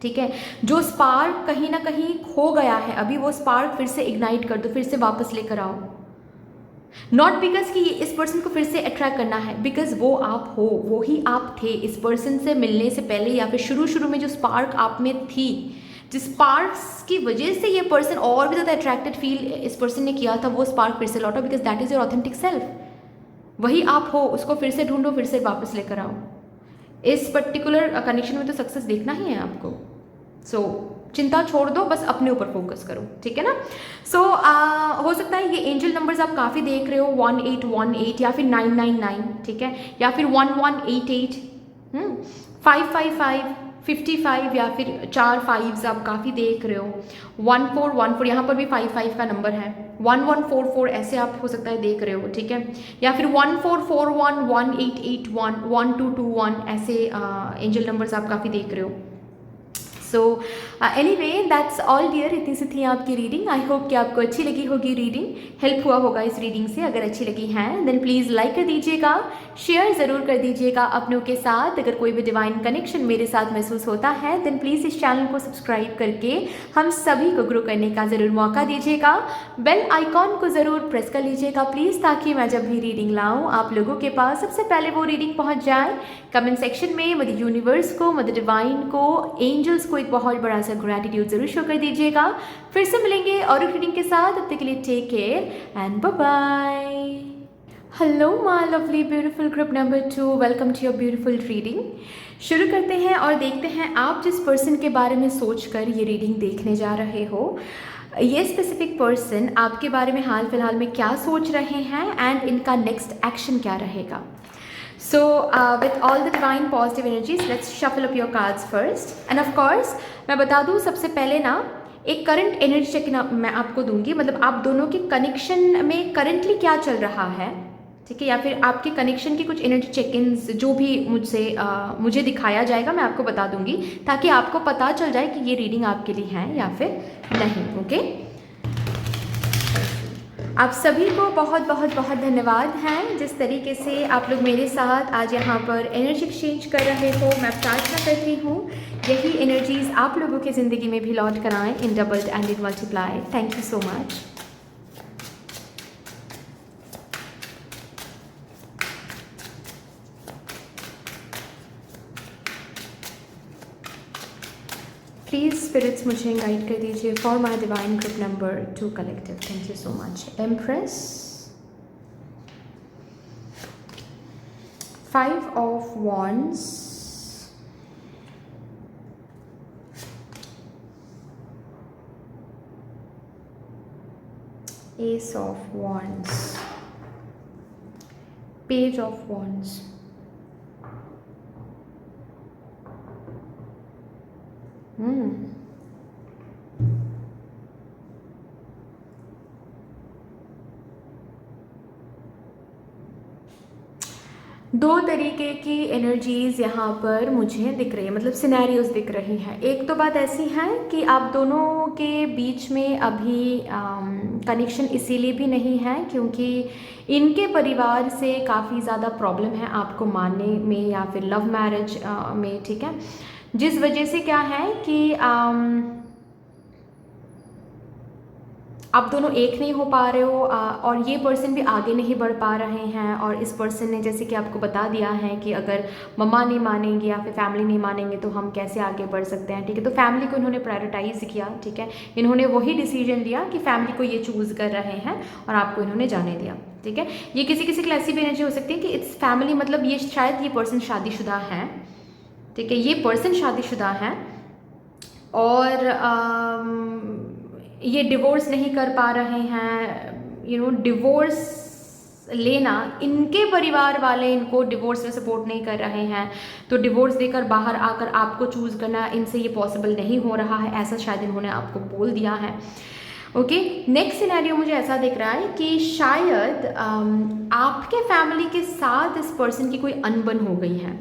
ठीक है, जो स्पार्क कहीं ना कहीं खो गया है, अभी वो स्पार्क फिर से इग्नाइट कर दो, फिर से वापस लेकर आओ। नॉट बिकॉज कि इस पर्सन को फिर से अट्रैक्ट करना है, बिकॉज वो आप हो, वो ही आप थे। इस पर्सन से मिलने से पहले या फिर शुरू में जो स्पार्क आप में थी, जिस स्पार्क्स की वजह से ये पर्सन और भी ज़्यादा अट्रैक्टेड फील इस पर्सन ने किया था, वो स्पार्क फिर से लौटा, because that is your authentic self. वही आप हो, उसको फिर से ढूंढो, फिर से वापस लेकर आओ। इस पर्टिकुलर कनेक्शन में तो सक्सेस देखना ही है आपको। सो चिंता छोड़ दो, बस अपने ऊपर फोकस करो, ठीक है ना। सो हो सकता है ये एंजल नंबर्स आप काफ़ी देख रहे हो, 1818 या फिर 999, ठीक है, या फिर 1188, 555, 55 या फिर 4 5s आप काफ़ी देख रहे हो, 1414, यहाँ पर भी 55 का नंबर है, 1144 ऐसे आप हो सकता है देख रहे हो, ठीक है, या फिर 1441, 1881, 1221 ऐसे एंजल नंबर्स आप काफ़ी देख रहे हो। So anyway that's all dear, इतनी सी थी आपकी रीडिंग। आई होप कि आपको अच्छी लगी होगी रीडिंग, हेल्प हुआ होगा इस रीडिंग से। अगर अच्छी लगी है देन प्लीज़ लाइक कर दीजिएगा, शेयर ज़रूर कर दीजिएगा अपनों के साथ। अगर कोई भी डिवाइन कनेक्शन मेरे साथ महसूस होता है देन प्लीज़ इस चैनल को सब्सक्राइब करके हम सभी को ग्रो करने का ज़रूर मौका दीजिएगा। बेल आइकॉन को ज़रूर प्रेस कर लीजिएगा प्लीज़, ताकि मैं जब भी रीडिंग लाऊँ आप लोगों के पास सबसे पहले वो रीडिंग पहुँच जाए। कमेंट सेक्शन में मदर यूनिवर्स को, मदर डिवाइन को, एंजल्स को एक बहुत बड़ा सा ग्रैटिट्यूड जरूर शो कर दीजिएगा। फिर से मिलेंगे और रीडिंग के साथ, तब तक के लिए take care and bye bye. Hello my lovely beautiful group number 2, welcome to your beautiful reading. शुरू करते हैं और देखते हैं आप जिस पर्सन के बारे में सोचकर ये रीडिंग देखने जा रहे हो, ये स्पेसिफिक पर्सन आपके बारे में हाल फिलहाल में क्या सोच रहे हैं एंड इनका नेक्स्ट एक्शन क्या रहेगा। So with all the divine positive energies, let's shuffle up your cards first. And of course, मैं बता दूँ सबसे पहले ना एक करंट एनर्जी चेक मैं आपको दूंगी, मतलब आप दोनों के कनेक्शन में करंटली क्या चल रहा है, ठीक है, या फिर आपके कनेक्शन की कुछ एनर्जी चेक इन्स जो भी मुझे दिखाया जाएगा मैं आपको बता दूंगी, ताकि आपको पता चल जाए कि ये रीडिंग आपके लिए है या फिर नहीं। ओके, आप सभी को बहुत बहुत बहुत धन्यवाद हैं जिस तरीके से आप लोग मेरे साथ आज यहाँ पर एनर्जी एक्सचेंज कर रहे हो। मैं प्रार्थना करती हूँ यही एनर्जीज आप लोगों की ज़िंदगी में भी लौट कर आएँ in doubled and in multiply. Thank you so much. Please spirits मुझे गाइड कर दीजिए for my divine group number 2 collective. Thank you so much. Empress, 5 of Wands, Ace of Wands, Page of Wands, दो तरीके की एनर्जीज़ यहाँ पर मुझे दिख रही है, मतलब सिनेरियोज दिख रही हैं। एक तो बात ऐसी है कि आप दोनों के बीच में अभी कनेक्शन इसीलिए भी नहीं है क्योंकि इनके परिवार से काफ़ी ज़्यादा प्रॉब्लम है आपको मानने में या फिर लव मैरिज में, ठीक है, जिस वजह से क्या है कि आप दोनों एक नहीं हो पा रहे हो और ये पर्सन भी आगे नहीं बढ़ पा रहे हैं। और इस पर्सन ने जैसे कि आपको बता दिया है कि अगर मम्मा नहीं मानेंगे या फिर फैमिली नहीं मानेंगे तो हम कैसे आगे बढ़ सकते हैं, ठीक है। तो फैमिली को इन्होंने प्रायोरिटाइज किया, ठीक है, इन्होंने वही डिसीजन लिया कि फैमिली को ये चूज़ कर रहे हैं और आपको इन्होंने जाने दिया, ठीक है। ये किसी किसी की ऐसी भी एनर्जी हो सकती है कि इट्स फैमिली, मतलब ये शायद ये पर्सन शादीशुदा है, ठीक है, ये पर्सन शादीशुदा है और ये डिवोर्स नहीं कर पा रहे हैं। डिवोर्स लेना, इनके परिवार वाले इनको डिवोर्स में सपोर्ट नहीं कर रहे हैं, तो डिवोर्स देकर बाहर आकर आपको चूज़ करना इनसे ये पॉसिबल नहीं हो रहा है, ऐसा शायद इन्होंने आपको बोल दिया है। ओके, नेक्स्ट सिनेरियो मुझे ऐसा दिख रहा है कि शायद आपके फैमिली के साथ इस पर्सन की कोई अनबन हो गई है,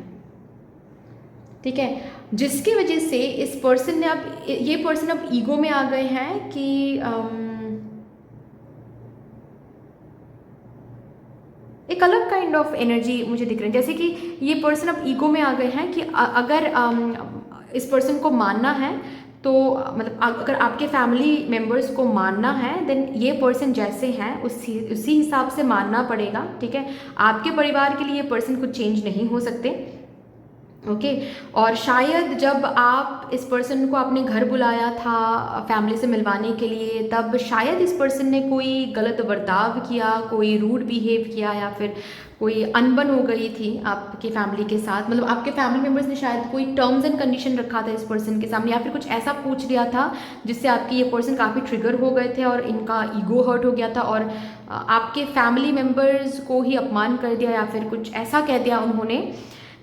ठीक है, जिसकी वजह से इस पर्सन ने ये पर्सन अब ईगो में आ गए हैं कि एक अलग काइंड ऑफ एनर्जी मुझे दिख रही है, जैसे कि ये पर्सन अब ईगो में आ गए हैं कि अगर इस पर्सन को मानना है तो मतलब अगर आपके फैमिली मेम्बर्स को मानना है देन ये पर्सन जैसे हैं उसी हिसाब से मानना पड़ेगा, ठीक है। आपके परिवार के लिए ये पर्सन कुछ चेंज नहीं हो सकते, ओके। और शायद जब आप इस पर्सन को अपने घर बुलाया था फैमिली से मिलवाने के लिए, तब शायद इस पर्सन ने कोई गलत बर्ताव किया, कोई रूड बिहेव किया, या फिर कोई अनबन हो गई थी आपकी फैमिली के साथ। मतलब आपके फैमिली मेम्बर्स ने शायद कोई टर्म्स एंड कंडीशन रखा था इस पर्सन के सामने, या फिर कुछ ऐसा पूछ लिया था जिससे आपके ये पर्सन काफ़ी ट्रिगर हो गए थे और इनका ईगो हर्ट हो गया था, और आपके फैमिली मेम्बर्स को ही अपमान कर दिया, या फिर कुछ ऐसा कह दिया उन्होंने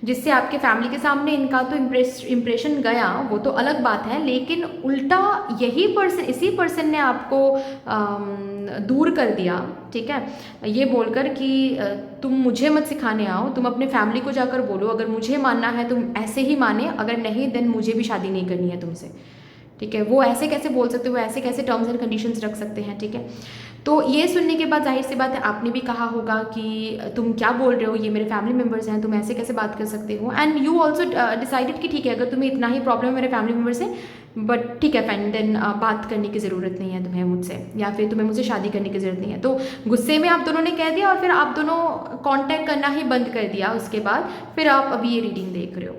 जिससे आपके फैमिली के सामने इनका तो इम्प्रेशन गया, वो तो अलग बात है, लेकिन उल्टा यही पर्सन, इसी पर्सन ने आपको दूर कर दिया, ठीक है, ये बोलकर कि तुम मुझे मत सिखाने आओ, तुम अपने फैमिली को जाकर बोलो, अगर मुझे मानना है तुम ऐसे ही माने, अगर नहीं देन मुझे भी शादी नहीं करनी है तुमसे, ठीक है। वो ऐसे कैसे बोल सकते हो, ऐसे कैसे टर्म्स एंड कंडीशंस रख सकते हैं, ठीक है। तो ये सुनने के बाद जाहिर सी बात है आपने भी कहा होगा कि तुम क्या बोल रहे हो, ये मेरे फैमिली मेम्बर्स हैं, तुम ऐसे कैसे बात कर सकते हो, एंड यू ऑल्सो डिसाइडेड कि ठीक है, अगर तुम्हें इतना ही प्रॉब्लम है मेरे फैमिली मेम्बर से, बट ठीक है फाइन, देन बात करने की ज़रूरत नहीं है तुम्हें मुझसे, या फिर तुम्हें मुझसे शादी करने की ज़रूरत नहीं है। तो गुस्से में आप दोनों ने कह दिया, और फिर आप दोनों कॉन्टैक्ट करना ही बंद कर दिया उसके बाद, फिर आप अभी ये रीडिंग देख रहे हो,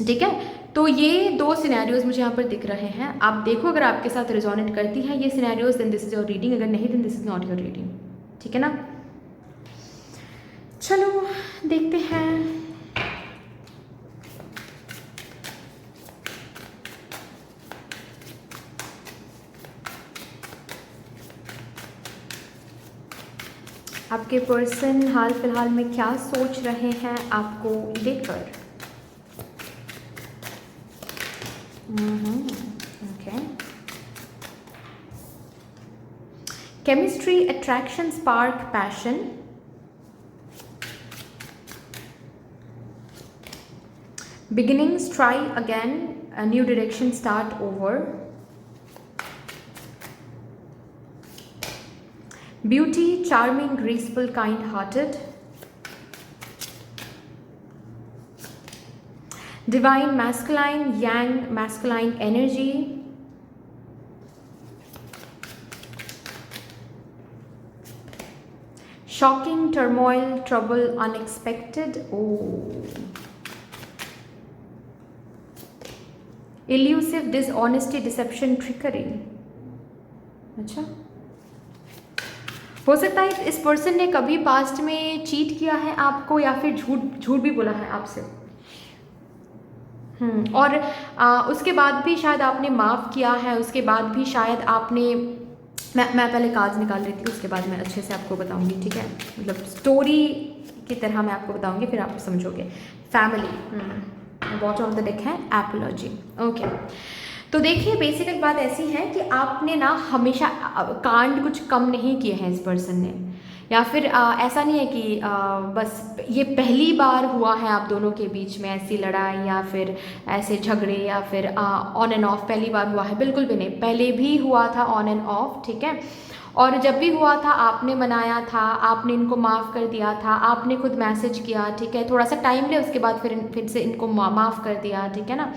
ठीक है। तो ये दो सिनेरियोज मुझे यहाँ पर दिख रहे हैं, आप देखो अगर आपके साथ रिजोनेट करती है ये scenarios, then this is your reading, अगर नहीं then this is not your reading, ठीक है ना। चलो देखते हैं। आपके पर्सन हाल फिलहाल में क्या सोच रहे हैं आपको लेकर। Okay. Chemistry, attraction, spark, passion. Beginnings, try again, a new direction, start over. Beauty, charming, graceful, kind-hearted. Divine masculine, yang masculine energy. Shocking, turmoil, trouble, unexpected. Oh. Elusive, dishonesty, deception, trickery. अच्छा, हो सकता है इस पर्सन ने कभी पास्ट में चीट किया है आपको, या फिर झूठ भी बोला है आपसे। और उसके बाद भी शायद आपने माफ़ किया है, उसके बाद भी शायद आपने, मैं पहले कार्ड्स निकाल रही थी, उसके बाद मैं अच्छे से आपको बताऊंगी, ठीक है, मतलब स्टोरी की तरह मैं आपको बताऊंगी, फिर आप समझोगे। Family, bottom of the deck है एपोलॉजी, ओके। तो देखिए बेसिक बात ऐसी है कि आपने ना हमेशा कांड कुछ कम नहीं किए हैं इस पर्सन ने, या फिर ऐसा नहीं है कि बस ये पहली बार हुआ है आप दोनों के बीच में ऐसी लड़ाई, या फिर ऐसे झगड़े, या फिर ऑन एंड ऑफ पहली बार हुआ है, बिल्कुल भी नहीं, पहले भी हुआ था ऑन एंड ऑफ, ठीक है। और जब भी हुआ था आपने मनाया था, आपने इनको माफ़ कर दिया था, आपने खुद मैसेज किया, ठीक है, थोड़ा सा टाइम ले, उसके बाद फिर से इनको माफ़ कर दिया, ठीक है ना।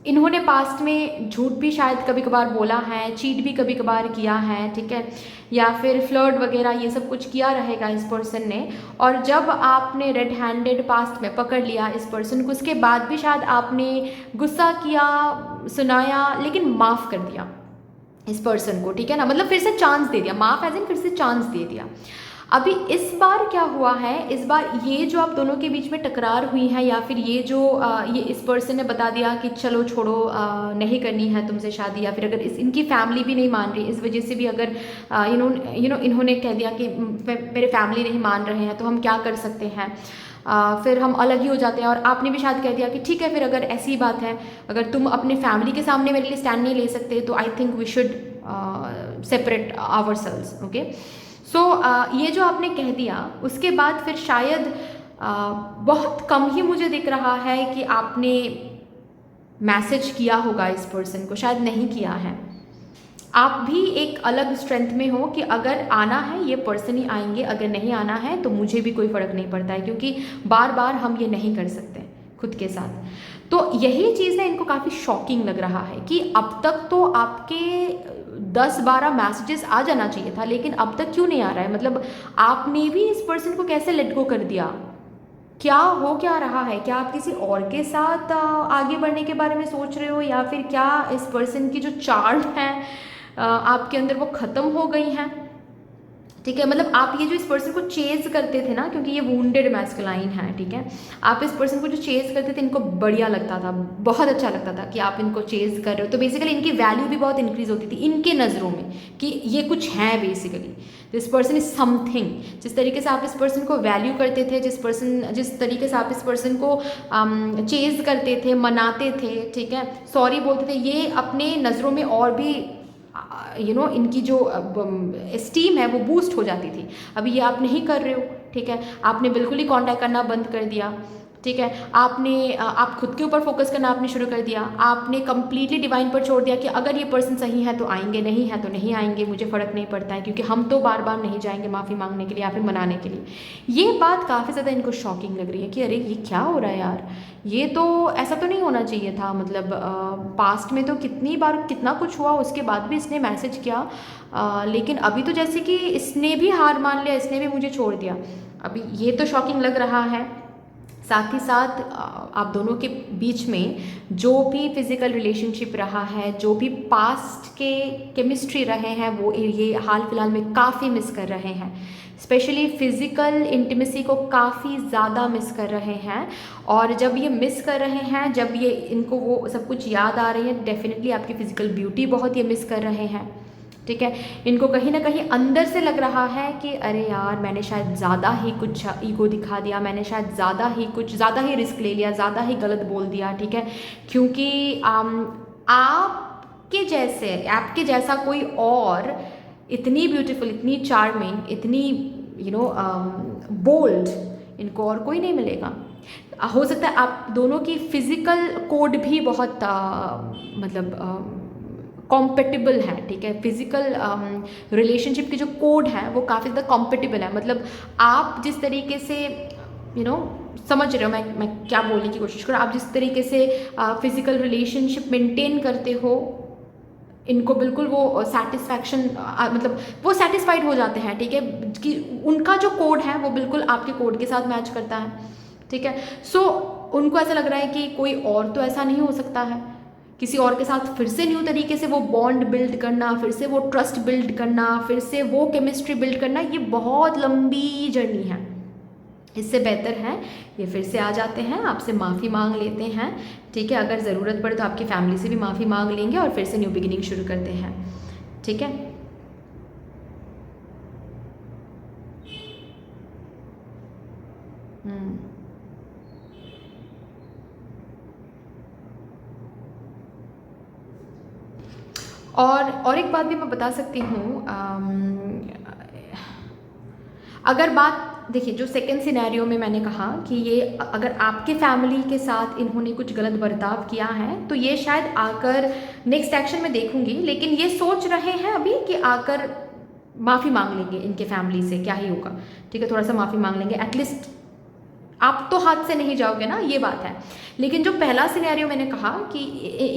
इन्होंने पास्ट में झूठ भी शायद कभी कभार बोला है, चीट भी कभी कभार किया है, ठीक है, या फिर फ्लर्ट वगैरह ये सब कुछ किया रहेगा इस पर्सन ने। और जब आपने रेड हैंडेड पास्ट में पकड़ लिया इस पर्सन को, उसके बाद भी शायद आपने गुस्सा किया, सुनाया, लेकिन माफ़ कर दिया इस पर्सन को, ठीक है ना, मतलब फिर से चांस दे दिया, माफ़ एज इन फिर से चांस दे दिया। अभी इस बार क्या हुआ है, इस बार ये जो आप दोनों के बीच में टकरार हुई है, या फिर ये जो ये इस पर्सन ने बता दिया कि चलो छोड़ो, नहीं करनी है तुमसे शादी, या फिर अगर इनकी फैमिली भी नहीं मान रही, इस वजह से भी अगर इन्होंने कह दिया कि मेरे फैमिली नहीं मान रहे हैं तो हम क्या कर सकते हैं, फिर हम अलग ही हो जाते हैं। और आपने भी शायद कह दिया कि ठीक है, फिर अगर ऐसी बात है, अगर तुम अपने फैमिली के सामने मेरे लिए स्टैंड नहीं ले सकते, तो I think we should separate our sales, okay. So ये जो आपने कह दिया, उसके बाद फिर शायद बहुत कम ही मुझे दिख रहा है कि आपने मैसेज किया होगा इस पर्सन को, शायद नहीं किया है। आप भी एक अलग स्ट्रेंथ में हो कि अगर आना है ये पर्सन ही आएंगे, अगर नहीं आना है तो मुझे भी कोई फ़र्क नहीं पड़ता है, क्योंकि बार बार हम ये नहीं कर सकते खुद के साथ। तो यही चीज़ ना इनको काफ़ी शॉकिंग लग रहा है कि अब तक तो आपके 10-12 मैसेजेस आ जाना चाहिए था, लेकिन अब तक क्यों नहीं आ रहा है, मतलब आपने भी इस पर्सन को कैसे लेट गो कर दिया, क्या हो क्या रहा है? क्या आप किसी और के साथ आगे बढ़ने के बारे में सोच रहे हो, या फिर क्या इस पर्सन की जो चार्म है आपके अंदर वो ख़त्म हो गई हैं? ठीक है, मतलब आप ये जो इस पर्सन को चेज करते थे ना, क्योंकि ये वुंडेड मैस्कुलाइन है, ठीक है, आप इस पर्सन को जो चेज करते थे, इनको बढ़िया लगता था, बहुत अच्छा लगता था कि आप इनको चेज कर रहे हो, तो बेसिकली इनकी वैल्यू भी बहुत इंक्रीज होती थी इनके नज़रों में कि ये कुछ है basically, this person is something. जिस तरीके से आप इस पर्सन को वैल्यू करते थे, जिस तरीके से आप इस पर्सन को चेज करते थे, मनाते थे, ठीक है, सॉरी बोलते थे, ये अपने नज़रों में और भी इनकी जो एस्टीम है वो बूस्ट हो जाती थी। अभी ये आप नहीं कर रहे हो, ठीक है, आपने बिल्कुल ही कांटेक्ट करना बंद कर दिया, ठीक है, आप खुद के ऊपर फोकस करना आपने शुरू कर दिया, आपने कम्प्लीटली डिवाइन पर छोड़ दिया कि अगर ये पर्सन सही है तो आएंगे, नहीं है तो नहीं आएंगे, मुझे फ़र्क नहीं पड़ता है, क्योंकि हम तो बार बार नहीं जाएंगे माफ़ी मांगने के लिए या फिर मनाने के लिए। ये बात काफ़ी ज़्यादा इनको शॉकिंग लग रही है कि अरे ये क्या हो रहा है यार, ये तो ऐसा तो नहीं होना चाहिए था, मतलब पास्ट में तो कितनी बार कितना कुछ हुआ, उसके बाद भी इसने मैसेज किया, लेकिन अभी तो जैसे कि इसने भी हार मान लिया, इसने भी मुझे छोड़ दिया। अभी ये तो शॉकिंग लग रहा है। साथ ही साथ आप दोनों के बीच में जो भी फिज़िकल रिलेशनशिप रहा है, जो भी पास्ट के केमिस्ट्री रहे हैं, वो ये हाल फिलहाल में काफ़ी मिस कर रहे हैं, स्पेशली फ़िज़िकल इंटीमेसी को काफ़ी ज़्यादा मिस कर रहे हैं। और जब ये मिस कर रहे हैं, जब ये इनको वो सब कुछ याद आ रही है, डेफिनेटली आपकी फ़िज़िकल ब्यूटी बहुत ये मिस कर रहे हैं, ठीक है। इनको कहीं ना कहीं अंदर से लग रहा है कि अरे यार मैंने शायद ज़्यादा ही कुछ ईगो दिखा दिया, मैंने शायद ज़्यादा ही रिस्क ले लिया, ज़्यादा ही गलत बोल दिया, ठीक है, क्योंकि आपके जैसा कोई और इतनी ब्यूटीफुल, इतनी चार्मिंग, इतनी बोल्ड इनको और कोई नहीं मिलेगा। हो सकता है आप दोनों की फिज़िकल कोड भी बहुत कॉम्पेटिबल है, ठीक है, फिजिकल रिलेशनशिप के जो कोड हैं वो काफ़ी ज़्यादा कॉम्पेटिबल है। मतलब आप जिस तरीके से समझ रहे हो मैं क्या बोलने की कोशिश कर रहा हूँ, आप जिस तरीके से फिजिकल रिलेशनशिप मेंटेन करते हो, इनको बिल्कुल वो सेटिस्फैक्शन, मतलब वो सेटिस्फाइड हो जाते हैं, ठीक है, कि उनका जो कोड है वो बिल्कुल आपके कोड के साथ मैच करता है, ठीक है। सो उनको ऐसा लग रहा है कि कोई और तो ऐसा नहीं हो सकता है, किसी और के साथ फिर से न्यू तरीके से वो बॉन्ड बिल्ड करना, फिर से वो ट्रस्ट बिल्ड करना, फिर से वो केमिस्ट्री बिल्ड करना, ये बहुत लंबी जर्नी है। इससे बेहतर है ये फिर से आ जाते हैं, आपसे माफ़ी मांग लेते हैं, ठीक है, अगर ज़रूरत पड़े तो आपकी फैमिली से भी माफ़ी मांग लेंगे और फिर से न्यू बिगिनिंग शुरू करते हैं, ठीक है। और एक बात भी मैं बता सकती हूँ, अगर बात देखिए, जो सेकंड सिनेरियो में मैंने कहा कि ये अगर आपके फैमिली के साथ इन्होंने कुछ गलत बर्ताव किया है, तो ये शायद आकर नेक्स्ट एक्शन में देखूंगी, लेकिन ये सोच रहे हैं अभी कि आकर माफ़ी मांग लेंगे इनके फैमिली से, क्या ही होगा, ठीक है, थोड़ा सा माफ़ी मांग लेंगे, एटलीस्ट आप तो हाथ से नहीं जाओगे ना, ये बात है। लेकिन जो पहला सिनेरियो मैंने कहा कि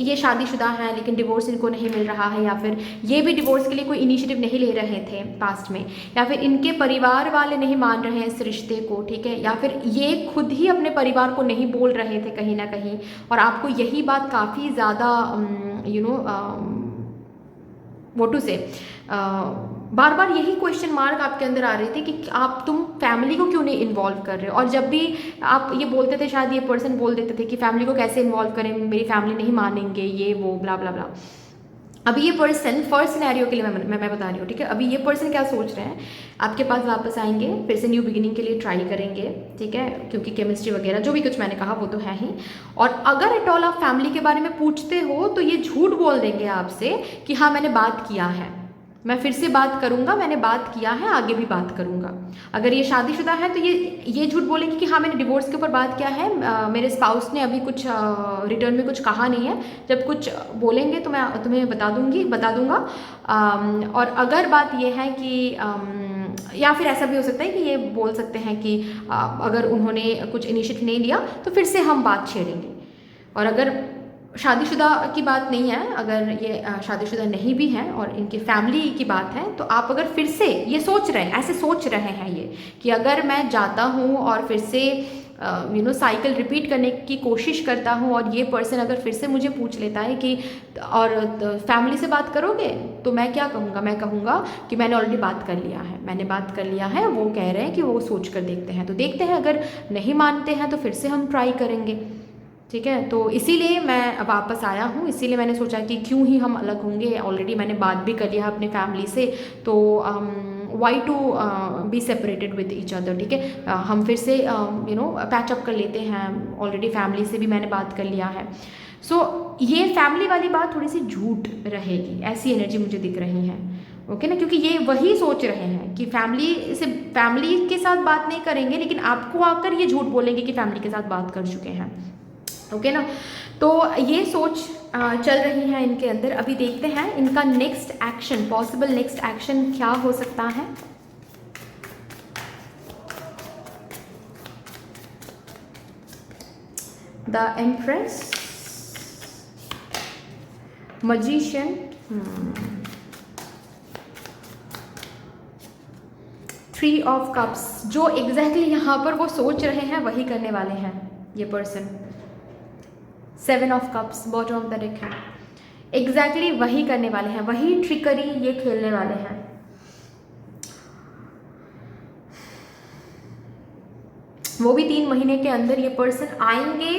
ये शादीशुदा है लेकिन डिवोर्स इनको नहीं मिल रहा है, या फिर ये भी डिवोर्स के लिए कोई इनिशिएटिव नहीं ले रहे थे पास्ट में, या फिर इनके परिवार वाले नहीं मान रहे हैं इस रिश्ते को, ठीक है, या फिर ये खुद ही अपने परिवार को नहीं बोल रहे थे कहीं ना कहीं, और आपको यही बात काफ़ी ज़्यादा वोटू से बार बार यही क्वेश्चन मार्क आपके अंदर आ रही थी कि तुम फैमिली को क्यों नहीं इन्वॉल्व कर रहे हो। और जब भी आप ये बोलते थे, शायद ये पर्सन बोल देते थे कि फैमिली को कैसे इन्वॉल्व करें, मेरी फैमिली नहीं मानेंगे, ये वो ब्ला ब्ला ब्ला। अभी ये पर्सन फर्स्ट सिनेरियो के लिए मैं बता रही हूँ, ठीक है, अभी ये पर्सन क्या सोच रहे हैं, आपके पास वापस आएंगे, फिर से न्यू बिगिनिंग के लिए ट्राई करेंगे, ठीक है, क्योंकि केमिस्ट्री वगैरह जो भी कुछ मैंने कहा वो तो है ही। और अगर एट ऑल आप फैमिली के बारे में पूछते हो तो ये झूठ बोल देंगे आपसे कि हाँ मैंने बात किया है, मैं फिर से बात करूंगा, मैंने बात किया है, आगे भी बात करूंगा। अगर ये शादीशुदा है तो ये झूठ बोलेंगे कि हाँ मैंने डिवोर्स के ऊपर बात किया है, मेरे स्पाउस ने अभी कुछ रिटर्न में कुछ कहा नहीं है, जब कुछ बोलेंगे तो मैं तुम्हें बता दूंगा। और अगर बात ये है कि या फिर ऐसा भी हो सकता है कि ये बोल सकते हैं कि अगर उन्होंने कुछ इनिशिएटिव नहीं लिया तो फिर से हम बात छेड़ेंगे। और अगर शादीशुदा की बात नहीं है, अगर ये शादीशुदा नहीं भी हैं और इनकी फैमिली की बात है, तो आप अगर फिर से ये सोच रहे हैं, ऐसे सोच रहे हैं ये कि अगर मैं जाता हूँ और फिर से साइकिल रिपीट करने की कोशिश करता हूँ और ये पर्सन अगर फिर से मुझे पूछ लेता है कि और फैमिली से बात करोगे, तो मैं क्या कहूँगा? मैं कहूँगा कि मैंने ऑलरेडी बात कर लिया है, मैंने बात कर लिया है। वो कह रहे हैं कि वो सोच कर देखते हैं, तो देखते हैं, अगर नहीं मानते हैं तो फिर से हम ट्राई करेंगे। ठीक है, तो इसीलिए मैं वापस आया हूँ, इसीलिए मैंने सोचा कि क्यों ही हम अलग होंगे, ऑलरेडी मैंने बात भी कर लिया अपने फैमिली से, तो why to be separated with each other. ठीक है, हम फिर से पैचअप कर लेते हैं, ऑलरेडी फैमिली से भी मैंने बात कर लिया है। सो ये फैमिली वाली बात थोड़ी सी झूठ रहेगी, ऐसी एनर्जी मुझे दिख रही है। ओके ना, क्योंकि ये वही सोच रहे हैं कि फैमिली के साथ बात नहीं करेंगे, लेकिन आपको आकर ये झूठ बोलेंगे कि फैमिली के साथ बात कर चुके हैं। ओके ना, तो ये सोच चल रही है इनके अंदर। अभी देखते हैं इनका next action, possible next action क्या हो सकता है। The empress, magician, 3 of cups. जो एग्जैक्टली यहाँ पर वो सोच रहे हैं वही करने वाले हैं ये person. 7 of cups, bottom of the deck है, एग्जैक्टली वही करने वाले हैं, वही ट्रिकरी ये खेलने वाले हैं। वो भी 3 महीने के अंदर ये पर्सन आएंगे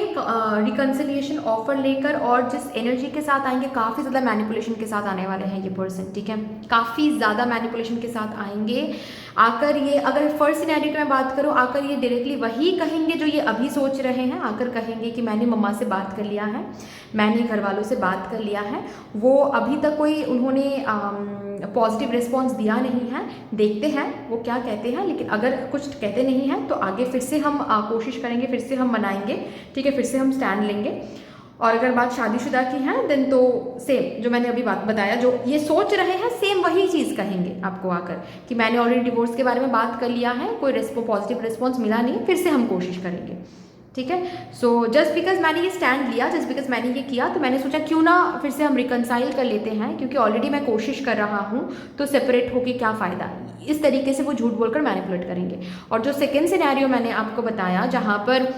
रिकन्सिलिएशन ऑफर लेकर, और जिस एनर्जी के साथ आएंगे, काफ़ी ज़्यादा मैनिपुलेशन के साथ आने वाले हैं ये पर्सन। ठीक है, काफ़ी ज़्यादा मैनिपुलेशन के साथ आएंगे। आकर ये, अगर फर्स्ट सिनेरियो की मैं बात करूँ, आकर ये डायरेक्टली वही कहेंगे जो ये अभी सोच रहे हैं। आकर कहेंगे कि मैंने मम्मा से बात कर लिया है, मैंने घर वालों से बात कर लिया है। वो अभी तक कोई उन्होंने पॉजिटिव रिस्पॉन्स दिया नहीं है, देखते हैं वो क्या कहते हैं। लेकिन अगर कुछ कहते नहीं हैं तो आगे फिर से हम कोशिश करेंगे, फिर से हम मनाएंगे। ठीक है, फिर से हम स्टैंड लेंगे। और अगर बात शादीशुदा की है देन तो सेम जो मैंने अभी बात बताया, जो ये सोच रहे हैं सेम वही चीज़ कहेंगे आपको आकर कि मैंने ऑलरेडी डिवोर्स के बारे में बात कर लिया है, कोई पॉजिटिव रिस्पॉन्स मिला नहीं, फिर से हम कोशिश करेंगे। ठीक है, सो जस्ट बिकॉज मैंने ये स्टैंड लिया, जस्ट बिकॉज मैंने ये किया, तो मैंने सोचा क्यों ना फिर से हम रिकनसाइल कर लेते हैं, क्योंकि ऑलरेडी मैं कोशिश कर रहा हूँ, तो सेपरेट होके क्या फ़ायदा। इस तरीके से वो झूठ बोलकर मैनिपुलेट करेंगे। और जो सेकेंड सिनेरियो मैंने आपको बताया, जहाँ पर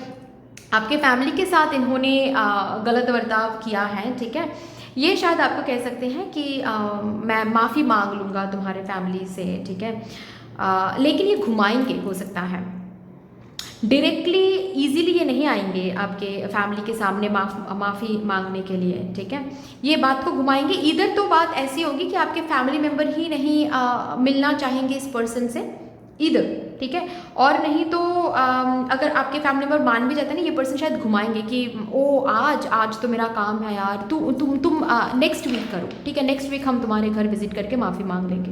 आपके फैमिली के साथ इन्होंने गलत बर्ताव किया है, ठीक है, ये शायद आपको कह सकते हैं कि मैं माफ़ी मांग लूँगा तुम्हारे फैमिली से। ठीक है, लेकिन ये घुमाएंगे, हो सकता है डायरेक्टली इजीली ये नहीं आएंगे आपके फैमिली के सामने माफ़ी मांगने के लिए। ठीक है, ये बात को घुमाएंगे। इधर तो बात ऐसी होगी कि आपके फैमिली मेम्बर ही नहीं मिलना चाहेंगे इस पर्सन से, इधर। ठीक है, और नहीं तो अगर आपके फैमिली मेम्बर मान भी जाते हैं ना, ये पर्सन शायद घुमाएंगे कि ओ आज तो मेरा काम है यार, तुम नेक्स्ट वीक करो। ठीक है, नेक्स्ट वीक हम तुम्हारे घर विजिट करके माफ़ी मांग लेंगे।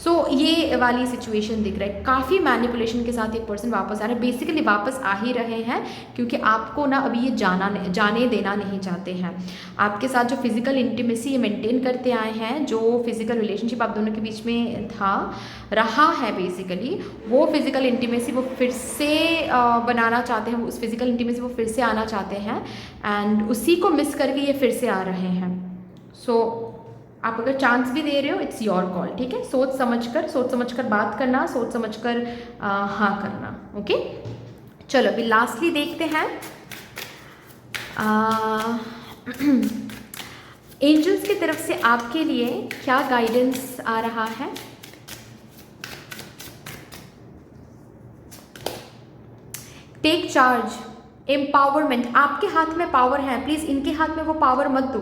सो ये वाली सिचुएशन दिख रहा है। काफ़ी मैनिपुलेशन के साथ एक पर्सन वापस आ रहा है। बेसिकली वापस आ ही रहे हैं क्योंकि आपको ना अभी ये जाने देना नहीं चाहते हैं। आपके साथ जो फिजिकल इंटीमेसी ये मेंटेन करते आए हैं, जो फिजिकल रिलेशनशिप आप दोनों के बीच में रहा है, बेसिकली वो फिजिकल इंटीमेसी वो फिर से बनाना चाहते हैं, उस फिजिकल इंटीमेसी वो फिर से आना चाहते हैं, एंड उसी को मिस करके ये फिर से आ रहे हैं। सो आप अगर चांस भी दे रहे हो, इट्स योर कॉल। ठीक है, सोच समझकर बात करना, सोच समझकर हाँ करना। ओके, चलो अभी लास्टली देखते हैं एंजल्स की तरफ से आपके लिए क्या गाइडेंस आ रहा है। टेक चार्ज, एम्पावरमेंट, आपके हाथ में पावर है, प्लीज इनके हाथ में वो पावर मत दो।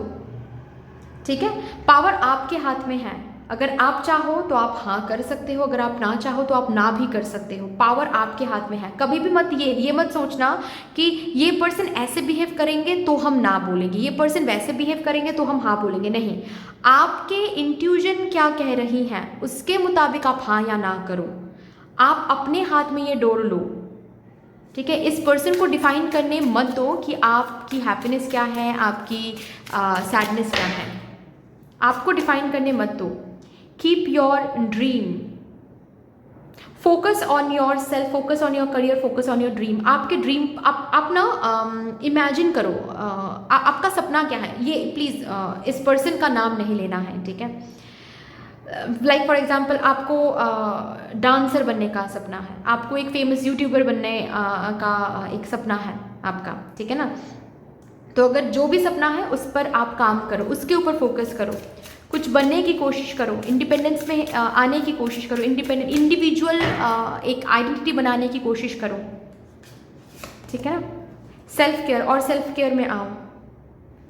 ठीक है, पावर आपके हाथ में है। अगर आप चाहो तो आप हाँ कर सकते हो, अगर आप ना चाहो तो आप ना भी कर सकते हो। पावर आपके हाथ में है। कभी भी मत ये मत सोचना कि ये पर्सन ऐसे बिहेव करेंगे तो हम ना बोलेंगे, ये पर्सन वैसे बिहेव करेंगे तो हम हाँ बोलेंगे। नहीं, आपके इंट्यूजन क्या कह रही हैं उसके मुताबिक आप हाँ या ना करो। आप अपने हाथ में ये डोर लो। ठीक है, इस पर्सन को डिफाइन करने मत दो कि आपकी हैप्पीनेस क्या है, आपकी सैडनेस क्या है। आपको डिफाइन करने मत दो। Keep your dream, focus on your self, focus on your career, focus on your dream. आपके ड्रीम आप ना इमेजिन करो, आपका सपना क्या है। ये प्लीज़ इस पर्सन का नाम नहीं लेना है। ठीक है, लाइक फॉर एग्जांपल आपको डांसर बनने का सपना है, आपको एक फेमस यूट्यूबर बनने का एक सपना है आपका, ठीक है ना। तो अगर जो भी सपना है उस पर आप काम करो, उसके ऊपर फोकस करो, कुछ बनने की कोशिश करो, इंडिपेंडेंस में आने की कोशिश करो, इंडिविजुअल एक आइडेंटिटी बनाने की कोशिश करो, ठीक है ना। सेल्फ केयर, और सेल्फ केयर में आओ,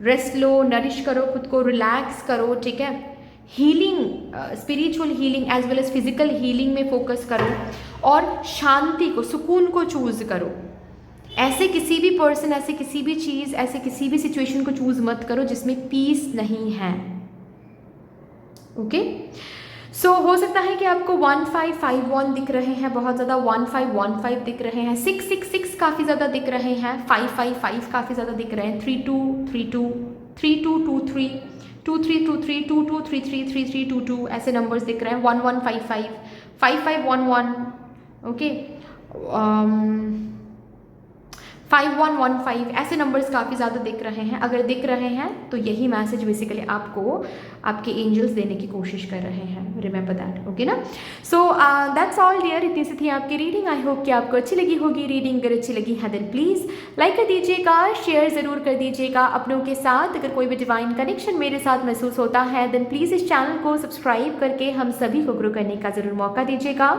रेस्ट लो, नरिश करो खुद को, रिलैक्स करो, ठीक है। Healing, spiritual healing as well as physical healing में फोकस करो, और शांति को, सुकून को चूज करो। ऐसे किसी भी पर्सन, ऐसे किसी भी चीज़, ऐसे किसी भी सिचुएशन को चूज मत करो जिसमें पीस नहीं है, ओके। सो हो सकता है कि आपको 1551 दिख रहे हैं, बहुत ज़्यादा 1515 दिख रहे हैं, 666 काफ़ी ज़्यादा दिख रहे हैं, 555 काफ़ी ज़्यादा दिख रहे हैं, 3232 3223 2323 2233 3322 ऐसे नंबर्स दिख रहे हैं, 1155 5511, ओके, 5115 ऐसे नंबर्स काफ़ी ज़्यादा दिख रहे हैं। अगर दिख रहे हैं तो यही मैसेज बेसिकली आपको आपके एंजल्स देने की कोशिश कर रहे हैं, रिमेंबर दैट, ओके ना। सो दैट्स ऑल डियर, इतनी सी थी आपकी रीडिंग। आई होप कि आपको अच्छी लगी होगी रीडिंग। अगर अच्छी लगी है देन प्लीज़ लाइक कर दीजिएगा, शेयर ज़रूर कर दीजिएगा अपनों के साथ। अगर कोई भी डिवाइन कनेक्शन मेरे साथ महसूस होता है देन प्लीज़ इस चैनल को सब्सक्राइब करके हम सभी को ग्रो करने का ज़रूर मौका दीजिएगा।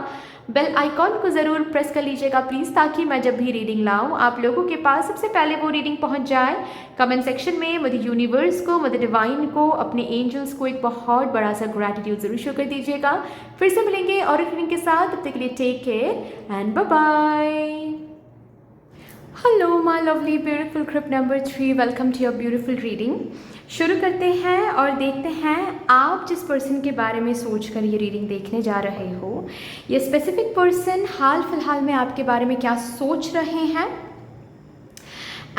बेल आइकॉन को ज़रूर प्रेस कर लीजिएगा प्लीज़, ताकि मैं जब भी रीडिंग लाऊं आप लोगों के पास सबसे पहले वो रीडिंग पहुंच जाए। कमेंट सेक्शन में मदर यूनिवर्स को, मदर डिवाइन को, अपने एंजल्स को एक बहुत बड़ा सा ग्रैटिट्यूड ज़रूर शो कर दीजिएगा। फिर से मिलेंगे और एक रीडिंग के साथ, तब तक के लिए take care and bye bye. Hello my lovely beautiful group number 3, welcome to your beautiful reading. शुरू करते हैं और देखते हैं आप जिस पर्सन के बारे में सोचकर ये रीडिंग देखने जा रहे हो, ये स्पेसिफिक पर्सन हाल फिलहाल में आपके बारे में क्या सोच रहे हैं,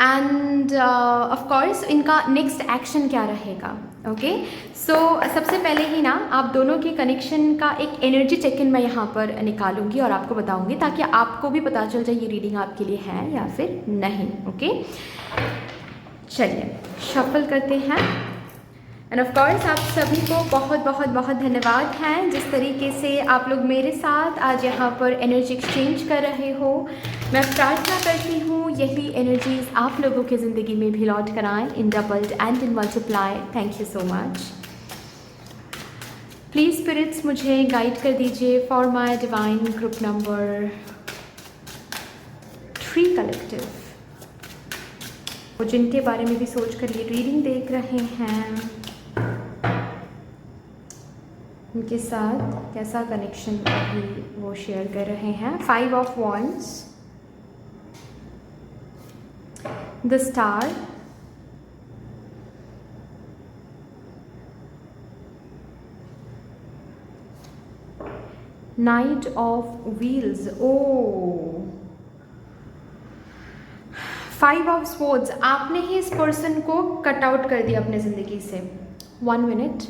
एंड ऑफ कोर्स इनका नेक्स्ट एक्शन क्या रहेगा, ओके। सो सबसे पहले ही ना आप दोनों के कनेक्शन का एक एनर्जी चेक इन मैं यहाँ पर निकालूंगी और आपको बताऊंगी, ताकि आपको भी पता चल जाए ये रीडिंग आपके लिए है या फिर नहीं, ओके। चलिए शफल करते हैं। एंड ऑफ कोर्स आप सभी को बहुत बहुत बहुत धन्यवाद है जिस तरीके से आप लोग मेरे साथ आज यहाँ पर एनर्जी एक्सचेंज कर रहे हो। मैं प्रार्थना करती हूँ यही एनर्जीज आप लोगों की ज़िंदगी में भी लौट कर आएँ in doubled and in multiply. Thank you so much. Please spirits मुझे गाइड कर दीजिए for my divine group number 3 collective, और जिनके बारे में भी सोच कर ये रीडिंग देख रहे हैं उनके साथ कैसा कनेक्शन अभी वो शेयर कर रहे हैं। 5 of wands, the star, knight of wheels, ओ 5 ऑफ स्वॉर्ड्स। आपने ही इस पर्सन को कट आउट कर दिया अपने ज़िंदगी से। 1 मिनट,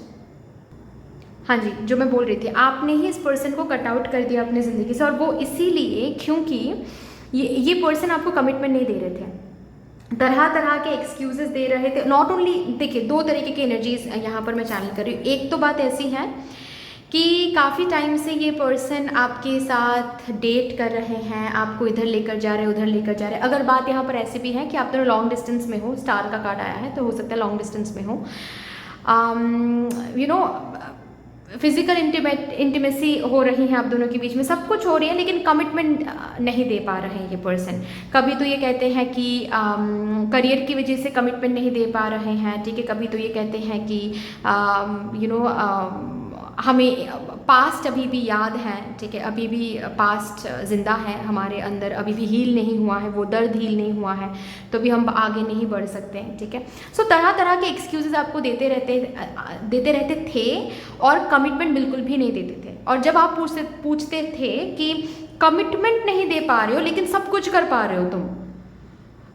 हाँ जी, जो मैं बोल रही थी, आपने ही इस पर्सन को कट आउट कर दिया अपने ज़िंदगी से, और वो इसीलिए क्योंकि ये पर्सन आपको कमिटमेंट नहीं दे रहे थे, तरह तरह के एक्सक्यूजेस दे रहे थे। नॉट ओनली, देखिए 2 तरीके की एनर्जीज यहाँ पर मैं चैनल कर रही हूँ। एक तो बात ऐसी है कि काफ़ी टाइम से ये पर्सन आपके साथ डेट कर रहे हैं, आपको इधर लेकर जा रहे हैं, उधर लेकर जा रहे हैं। अगर बात यहाँ पर ऐसी भी है कि आप दोनों लॉन्ग डिस्टेंस में हो, स्टार का कार्ड आया है तो हो सकता है लॉन्ग डिस्टेंस में हो, यू नो फिजिकल इंटीमेसी हो रही है आप दोनों के बीच में, सब कुछ हो रही है, लेकिन कमिटमेंट नहीं दे पा रहे हैं ये पर्सन। कभी तो ये कहते हैं कि करियर की वजह से कमिटमेंट नहीं दे पा रहे हैं, ठीक है। कभी तो ये कहते हैं कि हमें पास्ट अभी भी याद है, ठीक है, अभी भी पास्ट ज़िंदा है हमारे अंदर, अभी भी हील नहीं हुआ है, वो दर्द हील नहीं हुआ है, तो भी हम आगे नहीं बढ़ सकते हैं, ठीक है। सो तरह तरह के एक्सक्यूजेस आपको देते रहते थे और कमिटमेंट बिल्कुल भी नहीं देते थे। और जब आप पूछते थे कि कमिटमेंट नहीं दे पा रहे हो लेकिन सब कुछ कर पा रहे हो तुम,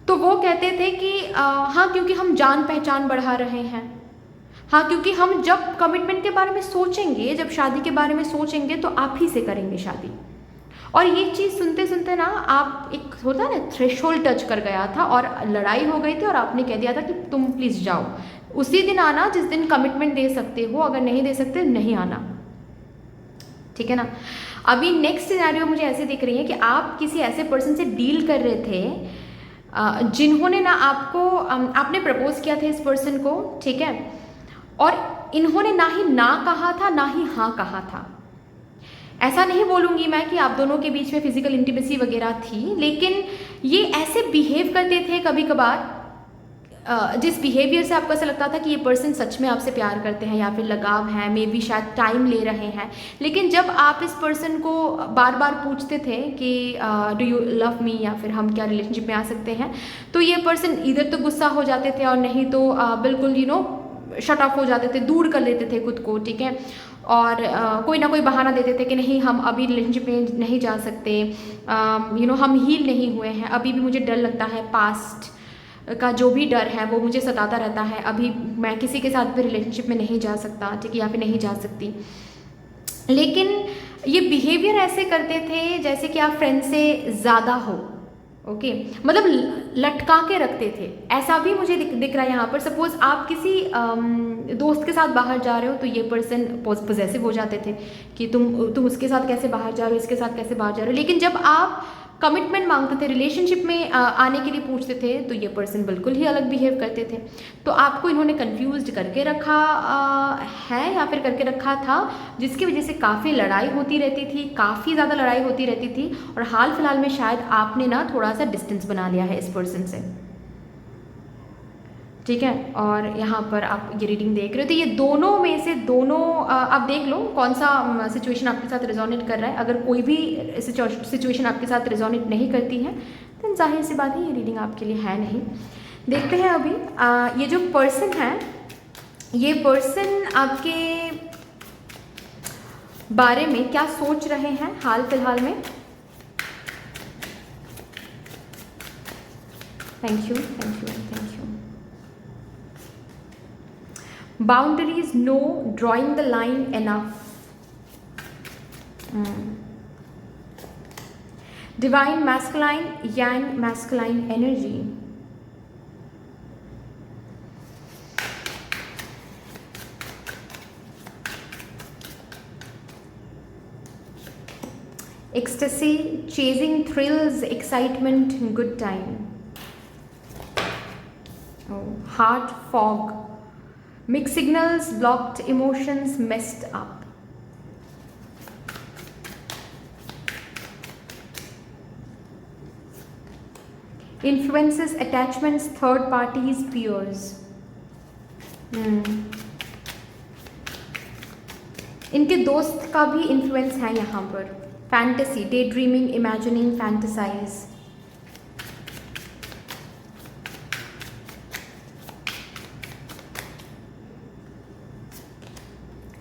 तो वो कहते थे कि हाँ क्योंकि हम जान पहचान बढ़ा रहे हैं, हाँ क्योंकि हम जब कमिटमेंट के बारे में सोचेंगे, जब शादी के बारे में सोचेंगे तो आप ही से करेंगे शादी। और ये चीज़ सुनते सुनते ना आप, एक होता है ना थ्रेशोल्ड टच कर गया था और लड़ाई हो गई थी और आपने कह दिया था कि तुम प्लीज़ जाओ, उसी दिन आना जिस दिन कमिटमेंट दे सकते हो, अगर नहीं दे सकते नहीं आना, ठीक है ना। अभी नेक्स्ट सिनेरियो मुझे ऐसे दिख रही है कि आप किसी ऐसे पर्सन से डील कर रहे थे जिन्होंने ना आपने प्रपोज किया था इस पर्सन को, ठीक है, और इन्होंने ना ही ना कहा था ना ही हाँ कहा था। ऐसा नहीं बोलूँगी मैं कि आप दोनों के बीच में फिजिकल इंटीमेसी वगैरह थी, लेकिन ये ऐसे बिहेव करते थे कभी कभार जिस बिहेवियर से आपको ऐसा लगता था कि ये पर्सन सच में आपसे प्यार करते हैं या फिर लगाव है, मे बी शायद टाइम ले रहे हैं। लेकिन जब आप इस पर्सन को बार बार पूछते थे कि डू यू लव मी या फिर हम क्या रिलेशनशिप में आ सकते हैं, तो ये पर्सन इधर तो गुस्सा हो जाते थे और नहीं तो बिल्कुल शट ऑफ हो जाते थे, दूर कर लेते थे खुद को, ठीक है। और कोई ना कोई बहाना देते थे कि नहीं हम अभी रिलेशनशिप में नहीं जा सकते, हम हील नहीं हुए हैं, अभी भी मुझे डर लगता है, पास्ट का जो भी डर है वो मुझे सताता रहता है, अभी मैं किसी के साथ भी रिलेशनशिप में नहीं जा सकता, ठीक है, या फिर नहीं जा सकती। लेकिन ये बिहेवियर ऐसे करते थे जैसे कि आप फ्रेंड से ज़्यादा हो, ओके, मतलब लटका के रखते थे। ऐसा भी मुझे दिख रहा है यहाँ पर। सपोज आप किसी दोस्त के साथ बाहर जा रहे हो तो ये पर्सन पॉजेसिव हो जाते थे कि तुम उसके साथ कैसे बाहर जा रहे हो, इसके साथ कैसे बाहर जा रहे हो। लेकिन जब आप कमिटमेंट मांगते थे, रिलेशनशिप में आने के लिए पूछते थे, तो ये पर्सन बिल्कुल ही अलग बिहेव करते थे। तो आपको इन्होंने कंफ्यूज करके रखा है या फिर करके रखा था, जिसकी वजह से काफ़ी लड़ाई होती रहती थी, काफ़ी ज़्यादा लड़ाई होती रहती थी। और हाल फिलहाल में शायद आपने ना थोड़ा सा डिस्टेंस बना लिया है इस पर्सन से, ठीक है। और यहाँ पर आप ये रीडिंग देख रहे हो तो ये दोनों में से आप देख लो कौन सा सिचुएशन आपके साथ रिजोनेट कर रहा है। अगर कोई भी सिचुएशन आपके साथ रिजोनेट नहीं करती है तो जाहिर सी बात है ये रीडिंग आपके लिए है नहीं। देखते हैं अभी ये जो पर्सन है, ये पर्सन आपके बारे में क्या सोच रहे हैं हाल फिलहाल में। Thank you, thank you, thank you. Boundaries, no. Drawing the line, enough. Divine masculine, yang masculine energy. Ecstasy, chasing thrills, excitement, good time. Oh, heart fog. Mixed signals, blocked emotions, messed up. Influences, attachments, third parties, peers. इनके दोस्त का भी इन्फ्लुएंस है यहाँ पर। Fantasy, day dreaming, imagining, fantasise.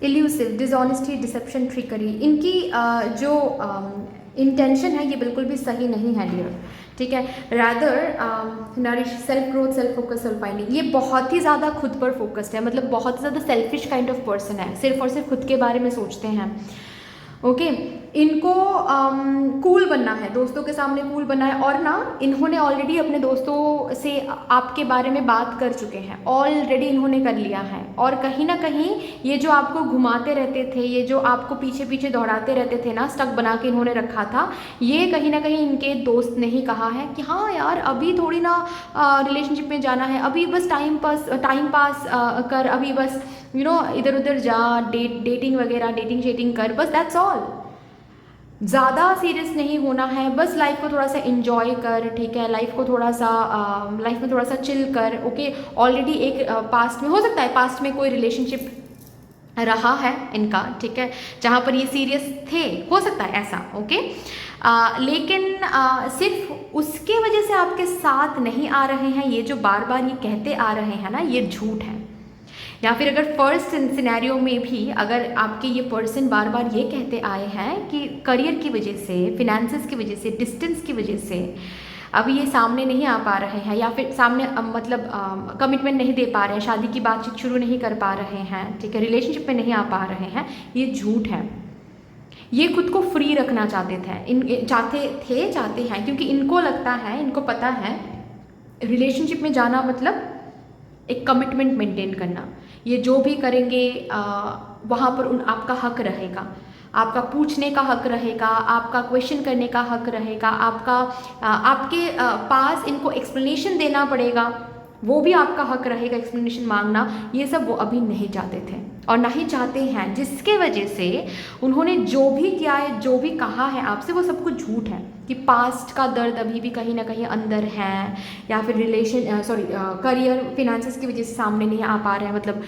Illusive, dishonesty, deception, trickery. इनकी जो इंटेंशन है ये बिल्कुल भी सही नहीं है डियर, ठीक है। Rather nourish, self growth, self focus, self finding. ये बहुत ही ज़्यादा खुद पर फोकस्ड है, मतलब बहुत ही ज़्यादा सेल्फिश काइंड ऑफ पर्सन है, सिर्फ और सिर्फ खुद के बारे में सोचते हैं, ओके। इनको कूल बनना है, दोस्तों के सामने कूल बनना है। और ना इन्होंने ऑलरेडी अपने दोस्तों से आपके बारे में बात कर चुके हैं, ऑलरेडी इन्होंने कर लिया है। और कहीं ना कहीं ये जो आपको घुमाते रहते थे, ये जो आपको पीछे पीछे दौड़ाते रहते थे ना, स्टक बना के इन्होंने रखा था, ये कहीं ना कहीं इनके दोस्त ने ही कहा है कि हाँ यार अभी थोड़ी ना रिलेशनशिप में जाना है, अभी बस टाइम पास कर, अभी बस इधर उधर जा, डेटिंग वगैरह, डेटिंग शेटिंग कर, बस दैट्स ऑल। ज़्यादा सीरियस नहीं होना है, बस लाइफ को थोड़ा सा एंजॉय कर, ठीक है, लाइफ में थोड़ा सा चिल कर, ओके। ऑलरेडी एक पास्ट में, हो सकता है पास्ट में कोई रिलेशनशिप रहा है इनका, ठीक है, जहाँ पर ये सीरियस थे, हो सकता है ऐसा, ओके। लेकिन सिर्फ उसके वजह से आपके साथ नहीं आ रहे हैं, ये जो बार बार ये कहते आ रहे हैं ना, ये झूठ है। या फिर अगर फर्स्ट सिनेरियो में भी अगर आपके ये पर्सन बार बार ये कहते आए हैं कि करियर की वजह से, फिनेंसेस की वजह से, डिस्टेंस की वजह से अभी ये सामने नहीं आ पा रहे हैं, या फिर सामने मतलब कमिटमेंट नहीं दे पा रहे हैं, शादी की बातचीत शुरू नहीं कर पा रहे हैं, ठीक है, रिलेशनशिप में नहीं आ पा रहे हैं, ये झूठ है। ये खुद को फ्री रखना चाहते हैं क्योंकि इनको लगता है, इनको पता है रिलेशनशिप में जाना मतलब एक कमिटमेंट मेंटेन करना। ये जो भी करेंगे वहाँ पर आपका हक रहेगा, आपका पूछने का हक रहेगा, आपका क्वेश्चन करने का हक रहेगा, आपके पास इनको एक्सप्लेनेशन देना पड़ेगा, वो भी आपका हक रहेगा एक्सप्लेनेशन मांगना। ये सब वो अभी नहीं चाहते थे और ना ही चाहते हैं, जिसके वजह से उन्होंने जो भी किया है, जो भी कहा है आपसे, वो सब कुछ झूठ है। कि पास्ट का दर्द अभी भी कहीं ना कहीं अंदर है, या फिर करियर फिनेंसेस की वजह से सामने नहीं आ पा रहे हैं, मतलब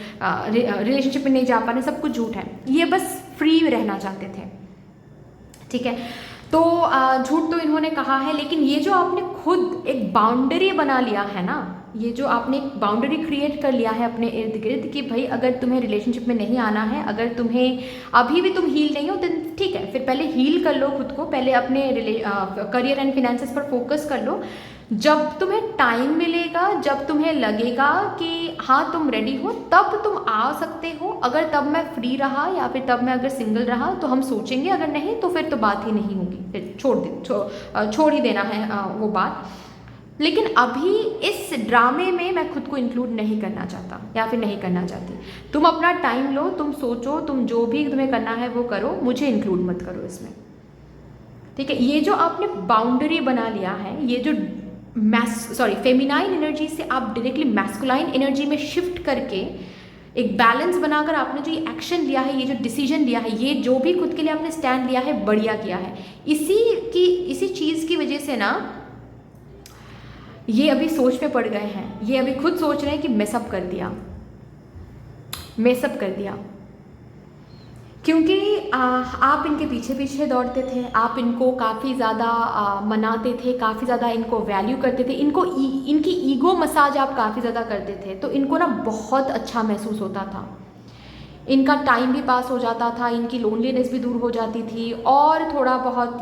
रिलेशनशिप में नहीं जा पा रहे, सब कुछ झूठ है। ये बस फ्री रहना चाहते थे, ठीक है। तो झूठ तो इन्होंने कहा है, लेकिन ये जो आपने खुद एक बाउंड्री बना लिया है ना, ये जो आपने एक बाउंड्री क्रिएट कर लिया है अपने इर्द गिर्द कि भाई अगर तुम्हें रिलेशनशिप में नहीं आना है, अगर तुम्हें अभी भी तुम हील नहीं हो, तो ठीक है, फिर पहले हील कर लो खुद को, पहले अपने करियर एंड फिनेंसेस पर फोकस कर लो। जब तुम्हें टाइम मिलेगा, जब तुम्हें लगेगा कि हाँ तुम रेडी हो, तब तुम आ सकते हो। अगर तब मैं फ्री रहा या फिर तब मैं अगर सिंगल रहा तो हम सोचेंगे, अगर नहीं तो फिर तो बात ही नहीं होगी, फिर छोड़ ही देना है वो बात। लेकिन अभी इस ड्रामे में मैं खुद को इंक्लूड नहीं करना चाहता या फिर नहीं करना चाहती। तुम अपना टाइम लो, तुम सोचो, तुम जो भी तुम्हें करना है वो करो, मुझे इंक्लूड मत करो इसमें, ठीक है। ये जो आपने बाउंड्री बना लिया है, ये जो फेमिनाइन एनर्जी से आप डायरेक्टली मैस्कुलाइन एनर्जी में शिफ्ट करके एक बैलेंस बनाकर आपने जो ये एक्शन लिया है, ये जो डिसीजन लिया है, ये जो भी खुद के लिए आपने स्टैंड लिया है, बढ़िया किया है। इसी चीज़ की वजह से ना ये अभी सोच में पड़ गए हैं, ये अभी खुद सोच रहे हैं कि मेसअप कर दिया, क्योंकि आप इनके पीछे पीछे दौड़ते थे, आप इनको काफ़ी ज़्यादा मनाते थे, काफ़ी ज़्यादा इनको वैल्यू करते थे, इनकी ईगो मसाज आप काफ़ी ज़्यादा करते थे, तो इनको ना बहुत अच्छा महसूस होता था, इनका टाइम भी पास हो जाता था, इनकी लोनलीनेस भी दूर हो जाती थी, और थोड़ा बहुत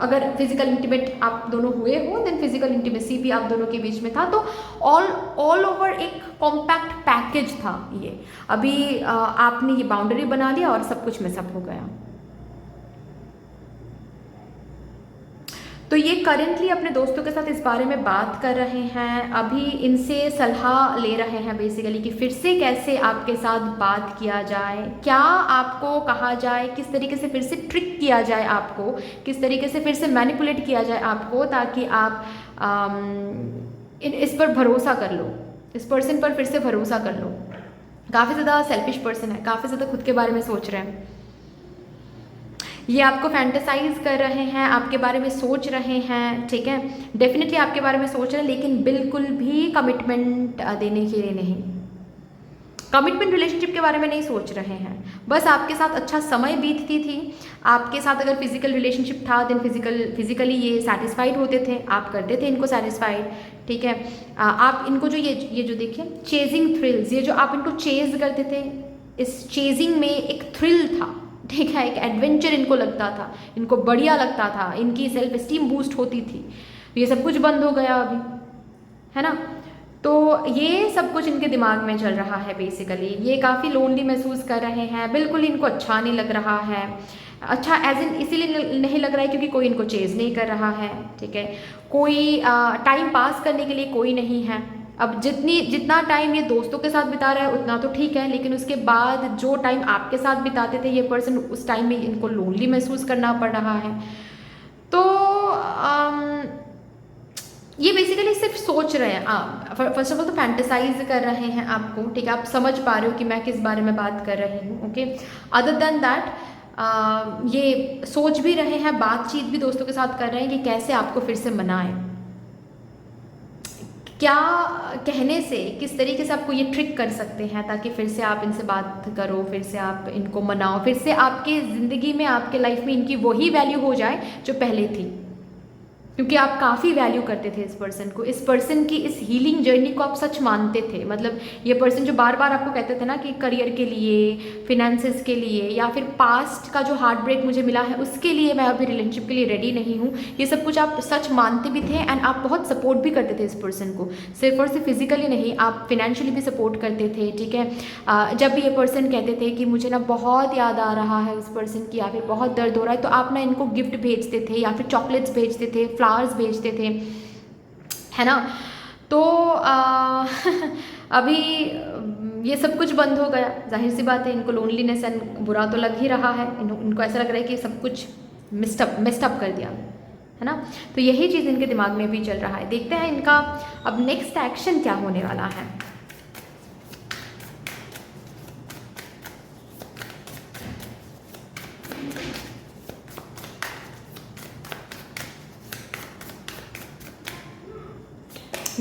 अगर फिजिकल इंटीमेट आप दोनों हुए हो, देन फिजिकल इंटीमेसी भी आप दोनों के बीच में था, तो ऑल ओवर एक कॉम्पैक्ट पैकेज था ये। अभी आपने ये बाउंड्री बना लिया और सब कुछ मिसअप हो गया। तो ये करेंटली अपने दोस्तों के साथ इस बारे में बात कर रहे हैं, अभी इनसे सलाह ले रहे हैं बेसिकली कि फिर से कैसे आपके साथ बात किया जाए, क्या आपको कहा जाए, किस तरीके से फिर से ट्रिक किया जाए आपको, किस तरीके से फिर से मैनिपुलेट किया जाए आपको, ताकि आप इस पर भरोसा कर लो, इस पर्सन पर फिर से भरोसा कर लो। काफ़ी ज़्यादा सेल्फिश पर्सन है, काफ़ी ज़्यादा खुद के बारे में सोच रहे हैं, ये आपको फैंटेसाइज कर रहे हैं, आपके बारे में सोच रहे हैं, ठीक है। डेफिनेटली आपके बारे में सोच रहे हैं, लेकिन बिल्कुल भी कमिटमेंट देने के लिए नहीं, कमिटमेंट रिलेशनशिप के बारे में नहीं सोच रहे हैं। बस आपके साथ अच्छा समय बीतती थी, आपके साथ अगर फिजिकल रिलेशनशिप था, देन फिजिकली ये सेटिस्फाइड होते थे, आप करते थे इनको सेटिस्फाइड, ठीक है। आप इनको जो ये जो देखिए चेजिंग थ्रिल्स, ये जो आप इनको चेज करते थे, इस चेजिंग में एक थ्रिल था, ठीक है, एक एडवेंचर इनको लगता था, इनको बढ़िया लगता था, इनकी सेल्फ एस्टीम बूस्ट होती थी। ये सब कुछ बंद हो गया अभी, है ना। तो ये सब कुछ इनके दिमाग में चल रहा है बेसिकली। ये काफ़ी लोनली महसूस कर रहे हैं, बिल्कुल इनको अच्छा नहीं लग रहा है। अच्छा एज इन इसीलिए नहीं लग रहा है क्योंकि कोई इनको चेज नहीं कर रहा है, ठीक है। कोई टाइम पास करने के लिए कोई नहीं है। अब जितना टाइम ये दोस्तों के साथ बिता रहा है उतना तो ठीक है, लेकिन उसके बाद जो टाइम आपके साथ बिताते थे ये पर्सन, उस टाइम में इनको लोनली महसूस करना पड़ रहा है। तो ये बेसिकली सिर्फ सोच रहे हैं, फर्स्ट ऑफ ऑल तो फैंटेसाइज कर रहे हैं आपको, ठीक है। आप समझ पा रहे हो कि मैं किस बारे में बात कर रही हूँ, ओके। अदर देन दैट ये सोच भी रहे हैं, बातचीत भी दोस्तों के साथ कर रहे हैं कि कैसे आपको फिर से मनाएं, क्या कहने से, किस तरीके से आपको ये ट्रिक कर सकते हैं ताकि फिर से आप इनसे बात करो, फिर से आप इनको मनाओ, फिर से आपके ज़िंदगी में, आपके लाइफ में इनकी वही वैल्यू हो जाए जो पहले थी, क्योंकि आप काफ़ी वैल्यू करते थे इस पर्सन को, इस पर्सन की इस हीलिंग जर्नी को आप सच मानते थे। मतलब ये पर्सन जो बार बार आपको कहते थे ना कि करियर के लिए, फिनेंसेस के लिए, या फिर पास्ट का जो हार्ट ब्रेक मुझे मिला है उसके लिए मैं अभी रिलेशनशिप के लिए रेडी नहीं हूँ, ये सब कुछ आप सच मानते भी थे। एंड आप बहुत सपोर्ट भी करते थे इस पर्सन को, सिर्फ और सिर्फ फिजिकली नहीं, आप फिनेंशियली भी सपोर्ट करते थे, ठीक है। जब भी ये पर्सन कहते थे कि मुझे ना बहुत याद आ रहा है उस पर्सन की, या फिर बहुत दर्द हो रहा है, तो आप ना इनको गिफ्ट भेजते थे या फिर चॉकलेट्स भेजते थे, फ्लावर्स भेजते थे, है ना। तो अभी ये सब कुछ बंद हो गया, जाहिर सी बात है इनको लोनलीनेस एंड बुरा तो लग ही रहा है, इनको ऐसा लग रहा है कि सब कुछ मिस्टअप कर दिया, है ना। तो यही चीज़ इनके दिमाग में भी चल रहा है। देखते हैं इनका अब नेक्स्ट एक्शन क्या होने वाला है।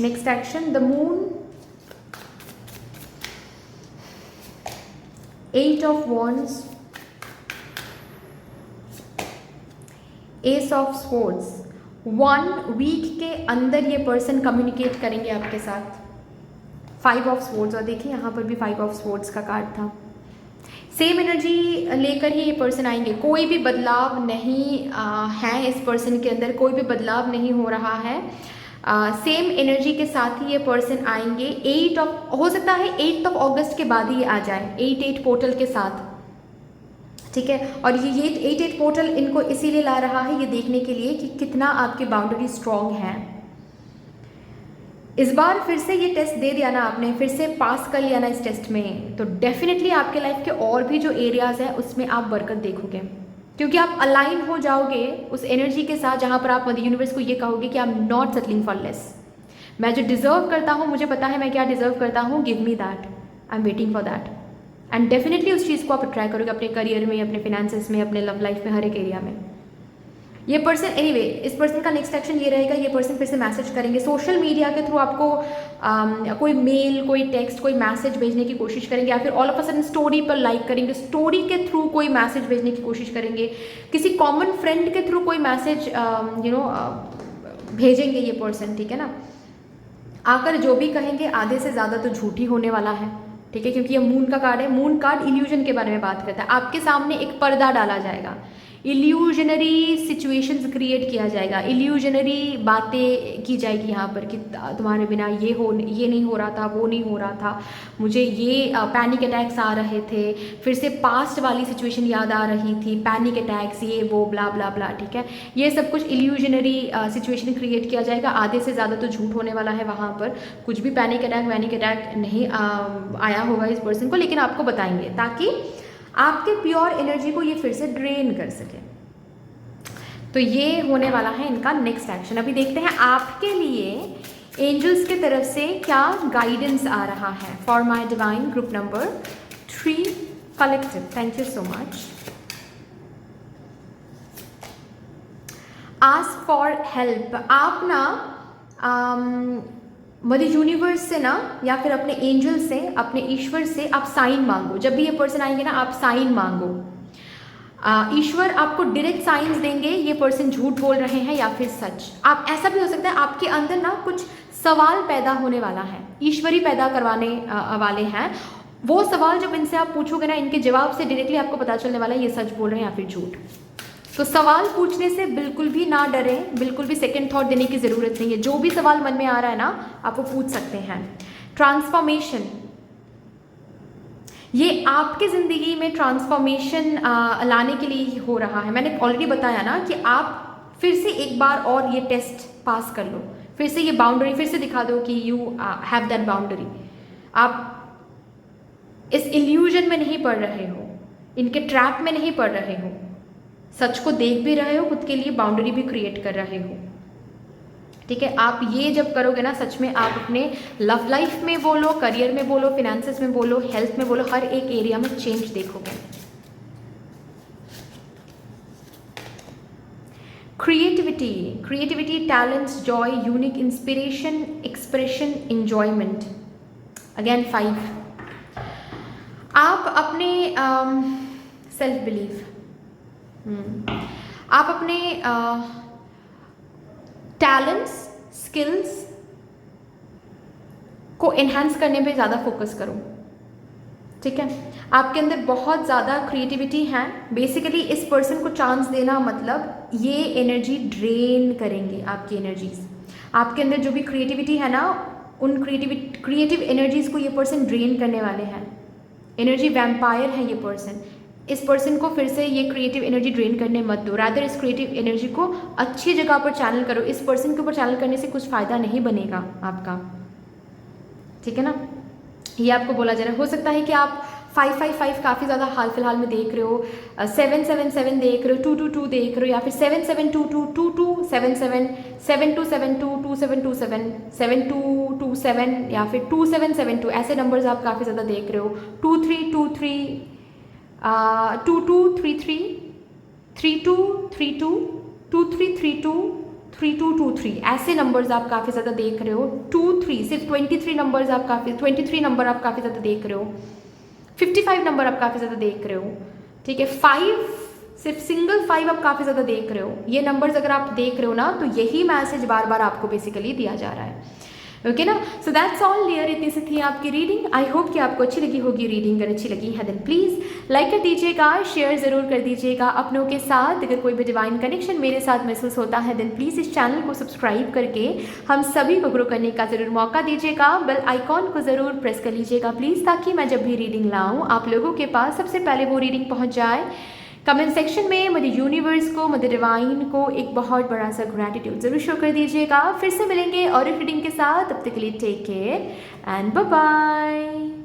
Next action, the moon, 8 of wands, ace of swords. 1 week के अंदर ये पर्सन कम्युनिकेट करेंगे आपके साथ। 5 ऑफ स्वॉर्ड्स, और देखिए यहाँ पर भी 5 ऑफ स्वॉर्ड्स का कार्ड था। सेम एनर्जी लेकर ही ये पर्सन आएंगे, कोई भी बदलाव नहीं है इस पर्सन के अंदर, कोई भी बदलाव नहीं हो रहा है। सेम एनर्जी के साथ ही ये पर्सन आएंगे। 8 ऑफ, हो सकता है 8 ऑफ अगस्त के बाद ही ये आ जाए, 8 पोर्टल के साथ, ठीक है। और ये 8 पोर्टल इनको इसीलिए ला रहा है, ये देखने के लिए कि कितना आपकी बाउंड्री स्ट्रॉन्ग है। इस बार फिर से ये टेस्ट दे दिया ना आपने, फिर से पास कर लिया ना इस टेस्ट में, तो डेफिनेटली आपके लाइफ के और भी जो एरियाज हैं उसमें आप बरकत देखोगे, क्योंकि आप अलाइन हो जाओगे उस एनर्जी के साथ जहाँ पर आप मदर यूनिवर्स को ये कहोगे कि I am not settling for less. मैं जो डिजर्व करता हूँ, मुझे पता है मैं क्या डिजर्व करता हूँ, give me that, I am waiting for that. And definitely उस चीज़ को आप ट्राई करोगे अपने करियर में, अपने फिनेंसेस में, अपने लव लाइफ में, हर एक एरिया में। ये पर्सन एनीवे, इस पर्सन का नेक्स्ट एक्शन ये रहेगा, ये पर्सन फिर से मैसेज करेंगे सोशल मीडिया के थ्रू आपको, कोई मेल, कोई टेक्स्ट, कोई मैसेज भेजने की कोशिश करेंगे, या फिर all of a sudden story पर लाइक करेंगे, स्टोरी के थ्रू कोई मैसेज भेजने की कोशिश करेंगे, किसी कॉमन फ्रेंड के थ्रू कोई मैसेज भेजेंगे ये पर्सन, ठीक है ना। आकर जो भी कहेंगे आधे से ज़्यादा तो झूठ ही होने वाला है, ठीक है, क्योंकि ये मून का कार्ड है। मून कार्ड इल्यूजन के बारे में बात करता है। आपके सामने एक पर्दा डाला जाएगा, इल्यूजनरी सिचुएशंस क्रिएट किया जाएगा, इल्यूजनरी बातें की जाएगी यहाँ पर कि तुम्हारे बिना ये नहीं हो रहा था, वो नहीं हो रहा था, मुझे ये पैनिक अटैक्स आ रहे थे, फिर से पास्ट वाली सिचुएशन याद आ रही थी, पैनिक अटैक्स, ये वो ब्ला ब्ला ब्ला, ठीक है। ये सब कुछ इल्यूजनरी सिचुएशन क्रिएट किया जाएगा। आधे से ज़्यादा तो झूठ होने वाला है वहाँ पर, कुछ भी पैनिक अटैक नहीं आया होगा इस पर्सन को, लेकिन आपको बताएंगे ताकि आपके प्योर एनर्जी को ये फिर से ड्रेन कर सके। तो ये होने वाला है इनका नेक्स्ट एक्शन। अभी देखते हैं आपके लिए एंजल्स की तरफ से क्या गाइडेंस आ रहा है for my divine group number 3 collective. Thank you so much. Ask for help. आप ना मदर यूनिवर्स से ना, या फिर अपने एंजल से, अपने ईश्वर से आप साइन मांगो। जब भी ये पर्सन आएंगे ना, आप साइन मांगो। ईश्वर आपको डायरेक्ट साइंस देंगे ये पर्सन झूठ बोल रहे हैं या फिर सच। आप, ऐसा भी हो सकता है आपके अंदर ना कुछ सवाल पैदा होने वाला है, ईश्वर ही पैदा करवाने वाले हैं। वो सवाल जब इनसे आप पूछोगे ना, इनके जवाब से डायरेक्टली आपको पता चलने वाला है ये सच बोल रहे हैं या फिर झूठ। तो सवाल पूछने से बिल्कुल भी ना डरें, बिल्कुल भी सेकंड थॉट देने की ज़रूरत नहीं है। जो भी सवाल मन में आ रहा है ना, आप वो पूछ सकते हैं। ट्रांसफॉर्मेशन, ये आपके ज़िंदगी में ट्रांसफॉर्मेशन लाने के लिए हो रहा है। मैंने ऑलरेडी बताया ना कि आप फिर से एक बार और ये टेस्ट पास कर लो, फिर से ये बाउंड्री फिर से दिखा दो कि यू हैव दैट बाउंड्री। आप इस इल्यूजन में नहीं पड़ रहे हो, इनके ट्रैप में नहीं पड़ रहे हो, सच को देख भी रहे हो, खुद के लिए बाउंड्री भी क्रिएट कर रहे हो, ठीक है। आप ये जब करोगे ना, सच में आप अपने लव लाइफ में बोलो, करियर में बोलो, फिनेंसेस में बोलो, हेल्थ में बोलो, हर एक एरिया में चेंज देखोगे। Creativity, talents, Joy, unique, inspiration, expression, enjoyment. Again 5। आप अपने सेल्फ बिलीफ, आप अपने टैलेंट्स, स्किल्स को एनहांस करने पे ज़्यादा फोकस करो, ठीक है। आपके अंदर बहुत ज़्यादा क्रिएटिविटी है। बेसिकली इस पर्सन को चांस देना मतलब ये एनर्जी ड्रेन करेंगे आपकी एनर्जीज। आपके अंदर जो भी क्रिएटिविटी है ना, उन क्रिएटिव एनर्जीज को ये पर्सन ड्रेन करने वाले हैं। एनर्जी वैम्पायर है ये पर्सन। इस पर्सन को फिर से ये क्रिएटिव एनर्जी ड्रेन करने मत दो, रादर इस क्रिएटिव एनर्जी को अच्छी जगह पर चैनल करो। इस पर्सन के ऊपर चैनल करने से कुछ फ़ायदा नहीं बनेगा आपका, ठीक है ना। ये आपको बोला जा रहा है। हो सकता है कि आप 555 काफ़ी ज़्यादा हाल फिलहाल में देख रहे हो, 777 देख रहे हो, 222 देख रहे हो, या फिर 7722 2277 7272 2727 7227 या फिर 2772, ऐसे नंबर्स आप काफ़ी ज़्यादा देख रहे हो। 2323 2233 3232 2332 3223, ऐसे नंबर्स आप काफ़ी ज़्यादा देख रहे हो। 23 सिर्फ 23 नंबर्स आप काफ़ी 23 नंबर आप काफ़ी ज़्यादा देख रहे हो। 55 नंबर आप काफ़ी ज़्यादा देख रहे हो, ठीक है। 5 सिर्फ सिंगल 5 आप काफ़ी ज़्यादा देख रहे हो। ये नंबर्स अगर आप देख रहे हो ना, तो यही मैसेज बार बार आपको बेसिकली दिया जा रहा है, ओके ना। सो दैट्स ऑल डियर, इतनी सी थी आपकी रीडिंग। आई होप कि आपको अच्छी लगी होगी रीडिंग। अगर अच्छी लगी है देन प्लीज़ लाइक कर दीजिएगा, शेयर ज़रूर कर दीजिएगा अपनों के साथ। अगर कोई भी डिवाइन कनेक्शन मेरे साथ महसूस होता है देन प्लीज़ इस चैनल को सब्सक्राइब करके हम सभी को ग्रो करने का ज़रूर मौका दीजिएगा। बेल आइकॉन को ज़रूर प्रेस कर लीजिएगा प्लीज़, ताकि मैं जब भी रीडिंग लाऊँ आप लोगों के पास सबसे पहले वो रीडिंग पहुँच जाए। कमेंट सेक्शन में मुझे यूनिवर्स को, मुझे डिवाइन को एक बहुत बड़ा सा ग्रैटिट्यूड ज़रूर शो कर दीजिएगा। फिर से मिलेंगे और एक रीडिंग के साथ, तब तक के लिए take care and bye bye.